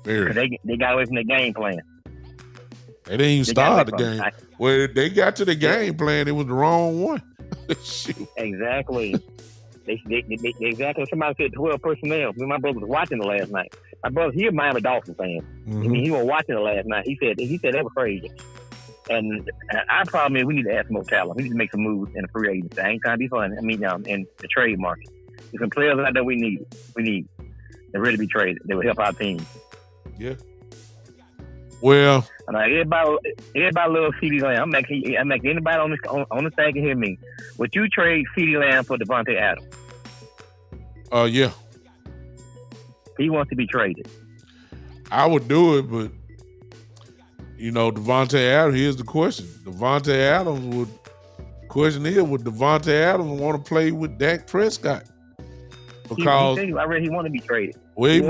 Very. They got away from the game plan. They didn't even start the game. Well, they got to the game plan. It was the wrong one. Shoot. Exactly. They exactly. Somebody said 12 personnel. Me and my brother was watching it last night. My brother, he a Miami Dolphins fan. Mm-hmm. I mean, he was watching it last night. He said that was crazy. And our problem is we need to add some more talent. We need to make some moves in the free agency. I ain't trying to be funny. I mean, in the trade market, there's some players out there we need. They're ready to be traded. They will help our team. Yeah. Well, like everybody loves CeeDee Lamb. I'm making anybody on this thing can hear me. Would you trade CeeDee Lamb for Devontae Adams? Yeah. He wants to be traded. I would do it, but Devontae Adams. Here's the question: Devontae Adams would Devontae Adams want to play with Dak Prescott? Because I read he want to be traded. Well, he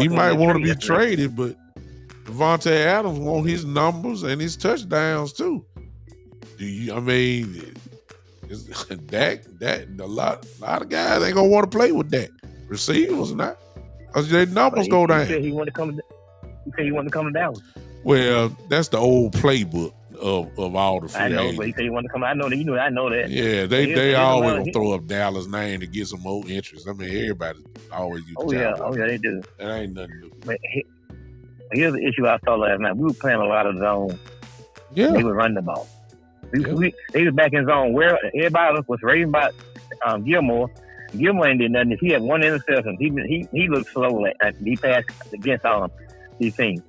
might want to be traded, but Devontae Adams want his numbers and his touchdowns too. Dak, a lot of guys ain't gonna want to play with Dak. Receivers not, because their numbers go down. He said he want to come to Dallas. Well, that's the old playbook of all the free agents. I know, but he said he want to come. I know that. Yeah, they always gonna throw up Dallas' name to get some more interest. I mean, everybody always use. Oh yeah, they do. That ain't nothing new. But here's the issue I saw last night. We were playing a lot of zone. Yeah, they were running the ball. They was back in zone where everybody was raving about Gilmore. Gilmore ain't did nothing. He had one interception. He looked slow. He passed against these teams.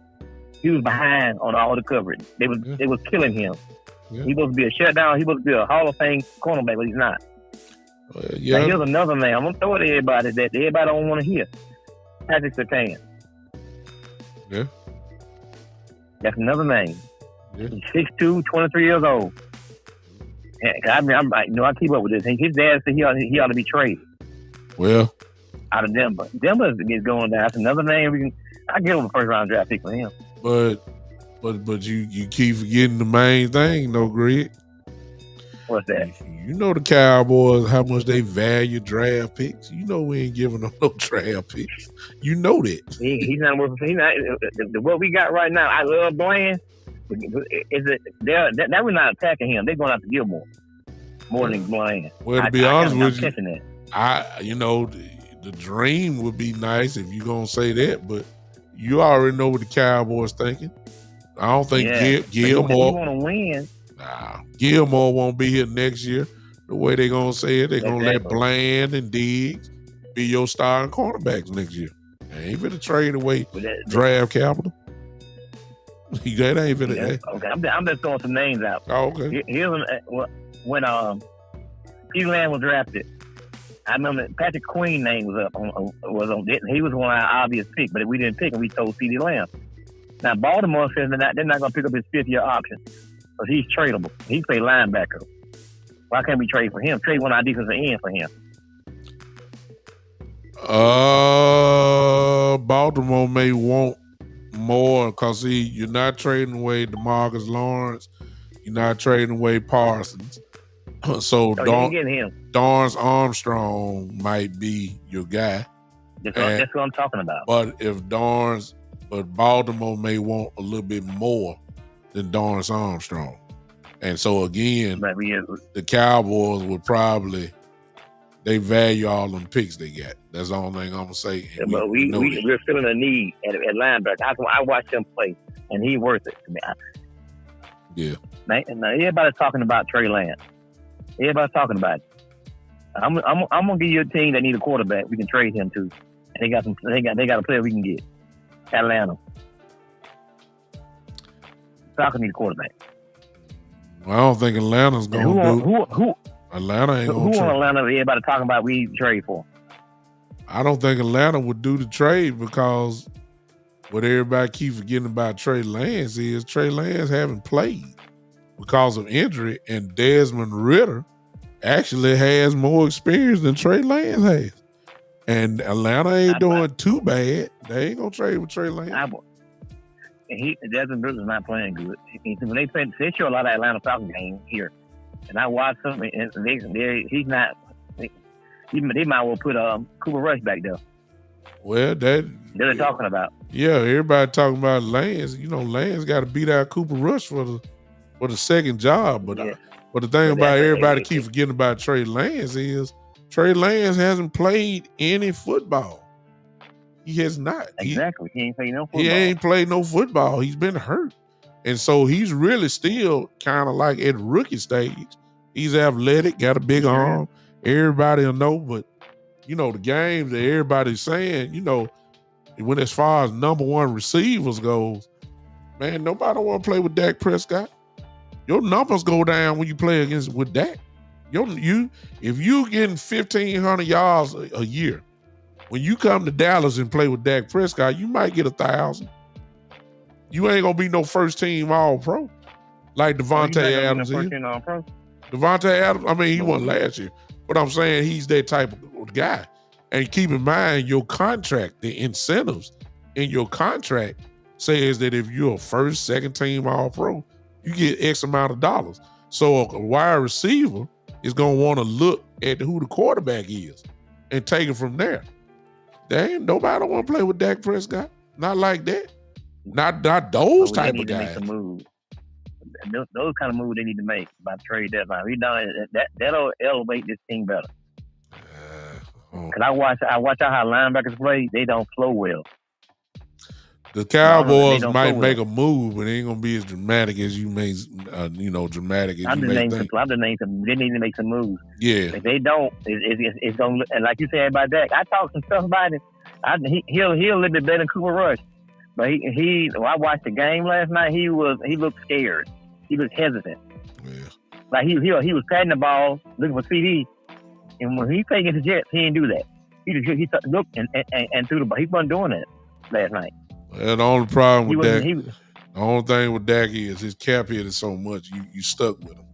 He was behind on all the coverage. They was killing him. Yeah. He supposed to be a shutdown. He supposed to be a Hall of Fame cornerback, but he's not. Yeah. Now, here's another name. I'm gonna throw it to everybody that everybody don't want to hear. Patrick Surtain. Yeah. That's another name. Yeah. He's 6'2", 23 years old. I keep up with this. His dad said he ought to be traded. Well, out of Denver. Denver is going down. That's another name. I give him a first round draft pick for him. But you keep forgetting the main thing, though, Greg. What's that? You know the Cowboys, how much they value draft picks. You know we ain't giving them no draft picks. You know that. He's not worth. What we got right now. I love Bland. That we're not attacking him. They're going after Gilmore more than Bland. Well, to be honest with you, the dream would be nice if you're gonna say that, but you already know what the Cowboys thinking. I don't think Gilmore want to win. Nah, Gilmore won't be here next year. The way they're gonna say it, they're gonna let Bland and Diggs be your starting cornerbacks next year. They ain't finna trade away draft capital. That ain't finna. Okay, I'm just throwing some names out. Oh, okay. Here's when CeeDee Lamb was drafted. I remember Patrick Queen's name was on. He was one of our obvious picks, but we didn't pick him. We told CeeDee Lamb. Now Baltimore says they're not going to pick up his 5th-year option because he's tradable. He plays linebacker. Why can't we trade for him? Trade one of our defensive ends for him. Baltimore may want more because you're not trading away DeMarcus Lawrence. You're not trading away Parsons. So Dorrance Armstrong might be your guy. That's what I'm talking about. But Baltimore may want a little bit more than Dorrance Armstrong. And so again, the Cowboys would probably they value all them picks they got. That's the only thing I'm gonna say. Yeah, but we're feeling a need at linebacker. I watched him play, and he's worth it to me. Yeah. Now everybody's talking about Trey Lance. Everybody's talking about it. I'm gonna give you a team that need a quarterback. We can trade him too. And they got a player we can get. Atlanta. Falcons need a quarterback. Well, I don't think Atlanta's gonna do. Atlanta ain't gonna. Who on Atlanta? Everybody talking about we trade for. I don't think Atlanta would do the trade because what everybody keep forgetting about Trey Lance is Trey Lance haven't played because of injury, and Desmond Ridder actually has more experience than Trey Lance has. And Atlanta ain't doing too bad. They ain't gonna trade with Trey Lance. Desmond Ridder's not playing good. When they show a lot of Atlanta Falcons games here, and I watched them, and he's not. They might well put Cooper Rush back there. Well, they're talking about. Yeah, everybody talking about Lance. You know, Lance got to beat out Cooper Rush for the second job. But the thing about everybody keep forgetting about Trey Lance is Trey Lance hasn't played any football. He has not. Exactly. He ain't played no football. He ain't played no football. He's been hurt. And so he's really still kind of like at rookie stage. He's athletic, got a big arm. Everybody will know, but the games that everybody's saying, when as far as number one receivers goes, man, nobody want to play with Dak Prescott. Your numbers go down when you play with Dak. If you getting 1,500 yards a year, when you come to Dallas and play with Dak Prescott, you might get 1,000. You ain't gonna be no first team all pro like Devontae Adams is. Devontae Adams, I mean, he won last year, but I'm saying he's that type of guy. And keep in mind your contract, the incentives in your contract says that if you're a first, second team all pro, you get X amount of dollars. So a wide receiver is gonna want to look at who the quarterback is and take it from there. There ain't nobody want to play with Dak Prescott. Not like that. Not those type of guys. Make a move. Those kind of moves they need to make by trade deadline. That'll elevate this team better. Cause I watch how linebackers play. They don't flow well. The Cowboys might make a move, but it ain't gonna be as dramatic as you may, dramatic as you may think. They need to make some moves. Yeah. If they don't, it's gonna look, and like you said about Dak, I talked some stuff about him. He'll a little bit better than Cooper Rush. But when I watched the game last night, he looked scared. He looked hesitant. Yeah. Like he was patting the ball, looking for CD. And when he played against the Jets, he didn't do that. He looked and threw the ball. He wasn't doing that last night. Well, the only problem with Dak, the only thing with Dak is his cap hit is so much. You stuck with him.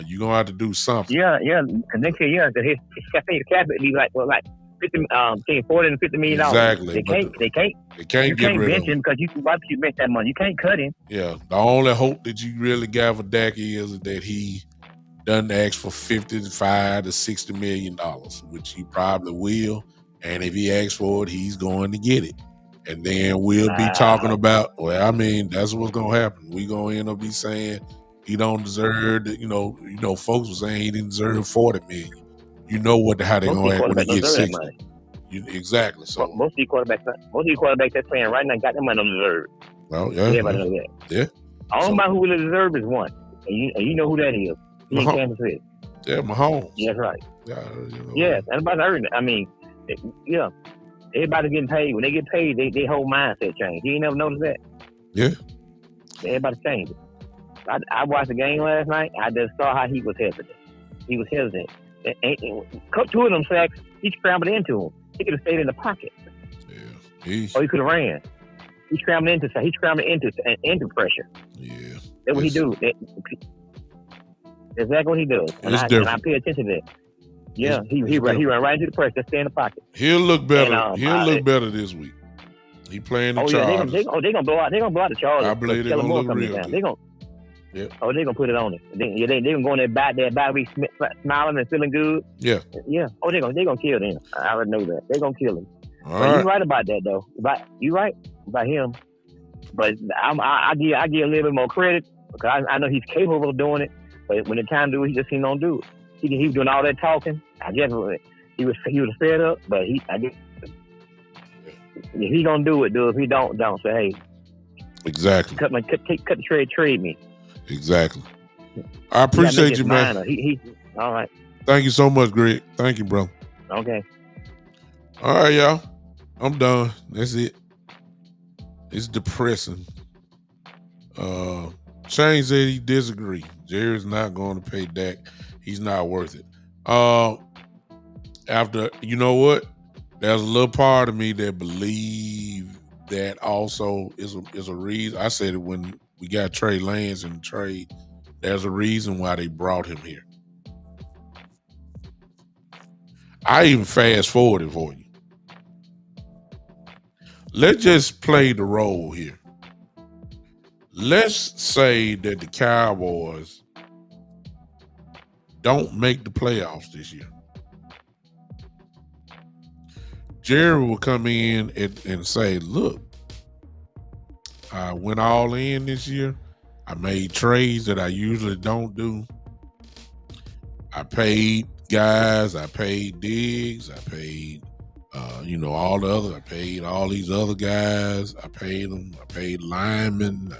You're gonna have to do something. Yeah. Next year, his cap hit be like 50, $40 and $50 million. Exactly. They can't get rid bench of him because why would you bench that money? You can't cut him. Yeah. The only hope that you really got for Dak is that he doesn't ask for $55 to $60 million, which he probably will. And if he asks for it, he's going to get it. And then we'll be talking about, that's what's going to happen. We're going to end up be saying he don't deserve, folks were saying he didn't deserve $40 million. You know how they're going to act when they get 60. Exactly. So most of these quarterbacks that's playing right now got them money on deserve. Well, yeah. Everybody knows that. Yeah. Only who really deserve is one. And you know who that is. He in Kansas City. Yeah, Mahomes. Yeah, that's right. Yeah, everybody's earning it. I mean, everybody's getting paid. When they get paid, they whole mindset change. You ain't never noticed that? Yeah. Everybody's changing. I watched the game last night. I just saw how he was hesitant. He was hesitant. Cut two of them sacks, he scrambled into him. He could have stayed in the pocket. Yeah. Or he could have ran. He scrambled into pressure. Yeah. That's what he do. That's exactly what he does. And I pay attention to that. Yeah, he ran right into the pressure. Just stay in the pocket. He'll look better. He'll look better this week. He playing the Chargers. They're gonna blow out the Chargers. I believe they're gonna look real good. They're gonna they're gonna put it on it. They're gonna go in there bye week smiling and feeling good. Yeah. Yeah. They're gonna kill them. I already know that. They're gonna kill him. Right. You're right about that though. You're right about him. But I give a little bit more credit because I know he's capable of doing it. But when the time to do it, he just don't do it. He was doing all that talking. I guess he was fed up. But if he gonna do it, do it. If he don't say hey. Exactly. Cut the trade me. Exactly. I appreciate you, man. He all right. Thank you so much, Greg. Thank you, bro. Okay. All right, y'all. I'm done. That's it. It's depressing. Shane said he disagrees. Jerry's not going to pay Dak. He's not worth it. After, you know what? There's a little part of me that believe that also is a reason. I said it when we got Trey Lance in the trade. There's a reason why they brought him here. I even fast forwarded for you. Let's just play the role here. Let's say that the Cowboys don't make the playoffs this year. Jerry will come in and say, look, I went all in this year. I made trades that I usually don't do. I paid guys. I paid Diggs. I paid, all the other. I paid all these other guys. I paid them. I paid linemen.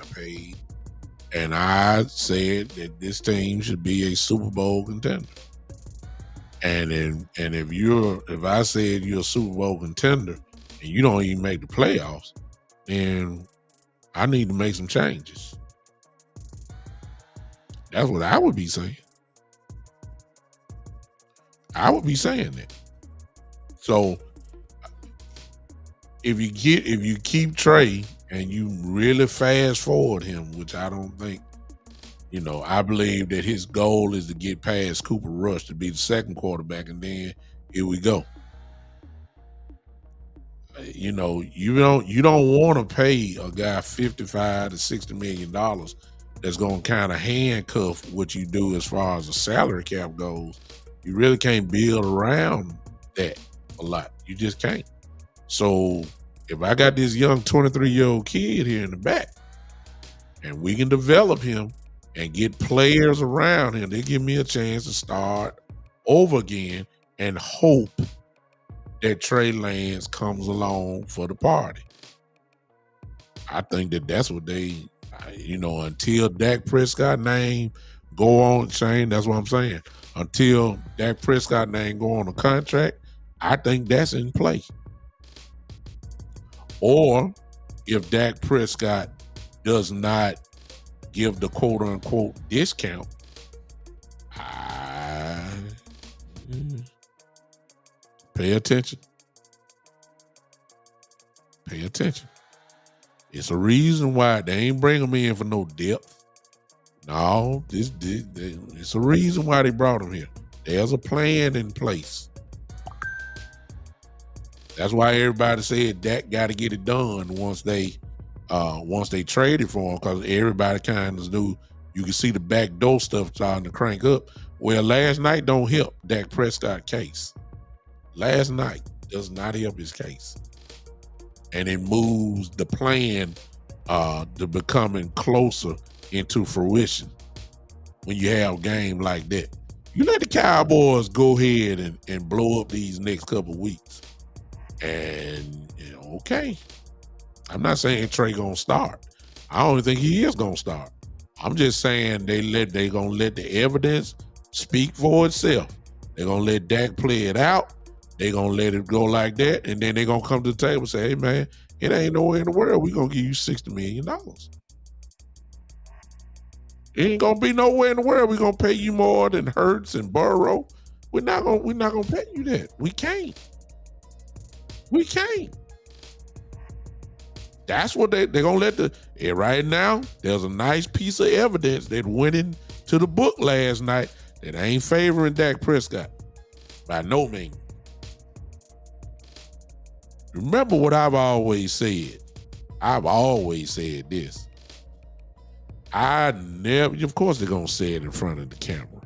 And I said that this team should be a Super Bowl contender. And if I said you're a Super Bowl contender and you don't even make the playoffs, then I need to make some changes. That's what I would be saying. I would be saying that. So if you keep Trey and you really fast forward him, which I don't think, I believe that his goal is to get past Cooper Rush to be the second quarterback, and then here we go. You don't want to pay a guy $55 to $60 million that's going to kind of handcuff what you do as far as the salary cap goes. You really can't build around that a lot. You just can't. So if I got this young 23-year-old kid here in the back and we can develop him and get players around him, they give me a chance to start over again and hope that Trey Lance comes along for the party. I think that's what they, until Dak Prescott name go on the chain, that's what I'm saying. Until Dak Prescott name go on a contract, I think that's in play. Or if Dak Prescott does not give the quote-unquote discount, pay attention. Pay attention. It's a reason why they ain't bring him in for no depth. No, it's a reason why they brought him here. There's a plan in place. That's why everybody said Dak got to get it done once they traded for him, because everybody kind of knew you could see the back door stuff starting to crank up. Well, last night don't help Dak Prescott case. Last night does not help his case. And it moves the plan to becoming closer into fruition when you have a game like that. You let the Cowboys go ahead and blow up these next couple weeks. And, okay. I'm not saying Trey gonna start. I don't think he is gonna start. I'm just saying they gonna let the evidence speak for itself. They're gonna let Dak play it out. They're gonna let it go like that, and then they're gonna come to the table and say, hey man, it ain't nowhere in the world we're gonna give you $60 million. It ain't gonna be nowhere in the world we're gonna pay you more than Hurts and Burrow. We're not gonna pay you that. We can't. That's what they're gonna let right now. There's a nice piece of evidence that went into the book last night that ain't favoring Dak Prescott by no means. Remember what I've always said. I've always said this. Of course they're gonna say it in front of the camera.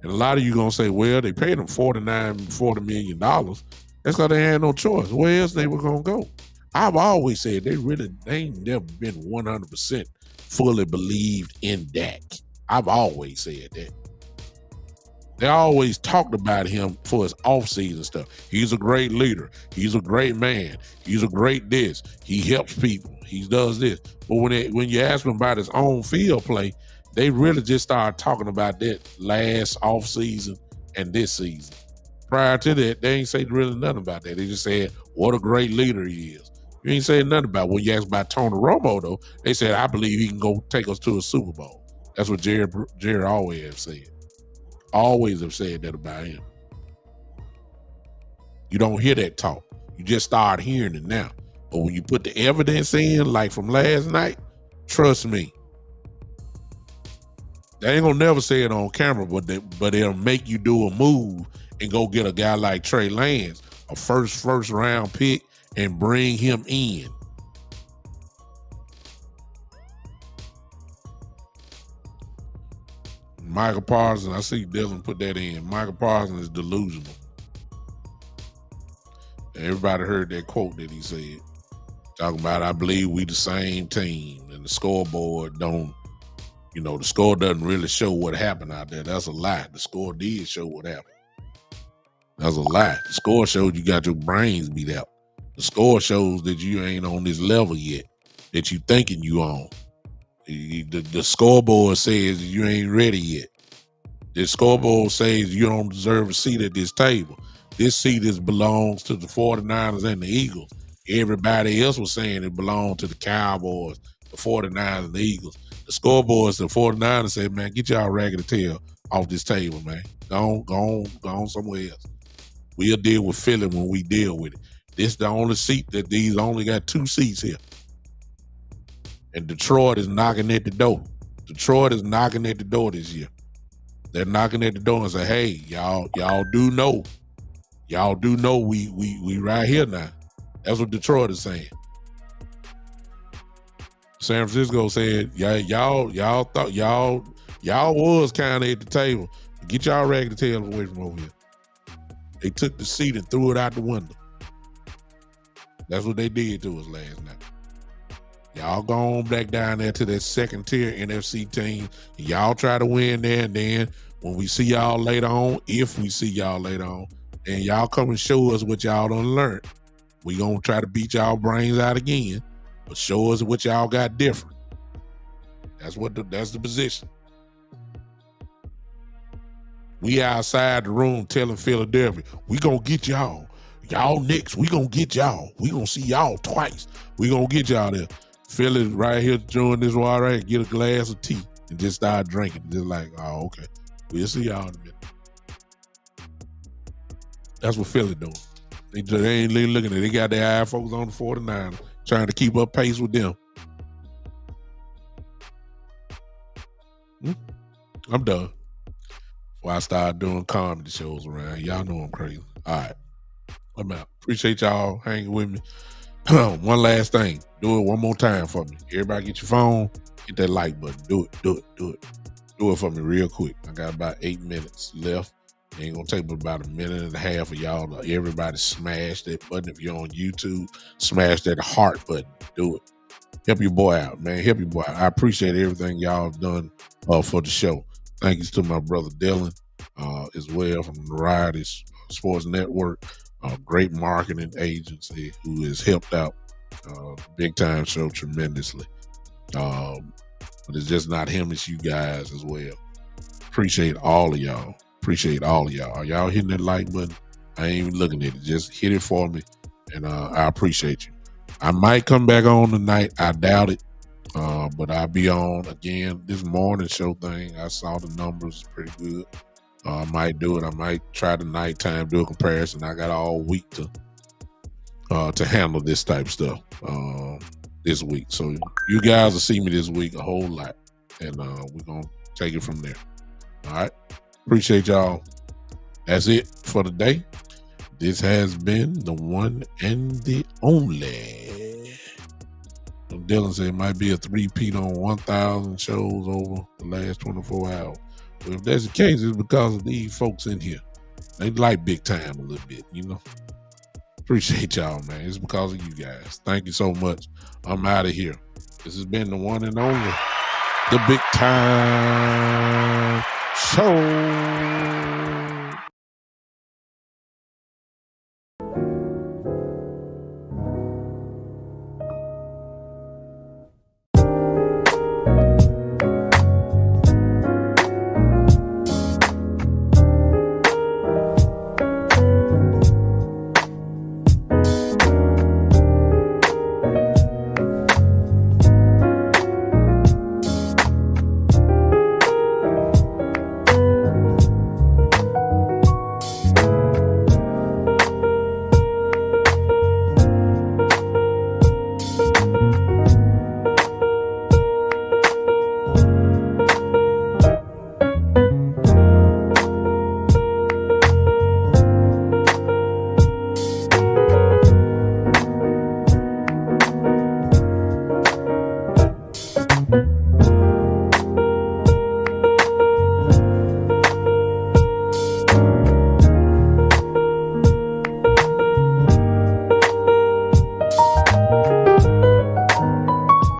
And a lot of you gonna say, well, they paid them $40 million. That's because they had no choice. Where else they were gonna go? I've always said they ain't never been 100% fully believed in Dak. I've always said that. They always talked about him for his off-season stuff. He's a great leader. He's a great man. He's a great this. He helps people. He does this. But when you ask him about his own field play, they really just started talking about that last off-season and this season. Prior to that, they ain't say really nothing about that. They just said what a great leader he is. You ain't saying nothing about when you asked about Tony Romo, though. They said, I believe he can go take us to a Super Bowl. That's what Jared always have said. Always have said that about him. You don't hear that talk. You just start hearing it now. But when you put the evidence in, like from last night, trust me, they ain't gonna never say it on camera, but they'll make you do a move and go get a guy like Trey Lance, a first round pick, and bring him in. Michael Parsons, I see Dylan put that in. Michael Parsons is delusional. Everybody heard that quote that he said. Talking about, I believe we the same team and the scoreboard don't The score doesn't really show what happened out there. That's a lie. The score did show what happened. That's a lie. The score showed you got your brains beat out. The score shows that you ain't on this level yet, that you thinking you on. The scoreboard says you ain't ready yet. The scoreboard says you don't deserve a seat at this table. This seat belongs to the 49ers and the Eagles. Everybody else was saying it belonged to the Cowboys, the 49ers, and the Eagles. The scoreboard, the 49ers said, man, get y'all raggedy tail off this table, man. Go on somewhere else. We'll deal with Philly when we deal with it. This the only seat that these only got 2 seats here. And Detroit is knocking at the door. Detroit is knocking at the door this year. They're knocking at the door and say, hey, y'all do know. Y'all do know we right here now. That's what Detroit is saying. San Francisco said, yeah, y'all thought y'all was kind of at the table. Get y'all raggedy tails away from over here. They took the seat and threw it out the window. That's what they did to us last night. Y'all go on back down there to that second tier NFC team. Y'all try to win there, and then when we see y'all later on, if we see y'all later on, and y'all come and show us what y'all done learned. We gonna try to beat y'all brains out again, but show us what y'all got different. That's the position. We outside the room telling Philadelphia, we gonna get y'all. Y'all next, we gonna get y'all. We gonna see y'all twice. We gonna get y'all there. Philly right here doing this water, right, get a glass of tea and just start drinking. Just like, oh, okay. We'll see y'all in a minute. That's what Philly doing. They ain't looking at it. They got their eye focused on the 49ers, trying to keep up pace with them. I'm done. Before I start doing comedy shows around, y'all know I'm crazy. All right. I'm out. Appreciate y'all hanging with me. One last thing. Do it one more time for me. Everybody get your phone, hit that like button. Do it. Do it for me real quick. I got about 8 minutes left. It ain't gonna take but about a minute and a half for y'all to everybody smash that button. If you're on YouTube, smash that heart button. Do it. Help your boy out, man. Help your boy out. I appreciate everything y'all have done for the show. Thank you to my brother Dylan as well from the Variety Sports Network. Great marketing agency who has helped out Big Time Show tremendously. But it's just not him, it's you guys as well. Appreciate all of y'all. Are y'all hitting that like button? I ain't even looking at it. Just hit it for me, and I appreciate you. I might come back on tonight. I doubt it, but I'll be on again this morning show thing. I saw the numbers pretty good. I might do it. I might try the nighttime, do a comparison. I got all week to handle this type of stuff this week. So you guys will see me this week a whole lot, and we're going to take it from there. All right? Appreciate y'all. That's it for today. This has been the one and the only. Dylan said it might be a 3-peat on 1,000 shows over the last 24 hours. Well, if that's the case, it's because of these folks in here. They like Big Time a little bit, Appreciate y'all, man. It's because of you guys. Thank you so much. I'm out of here. This has been the one and only, the Big Time Show.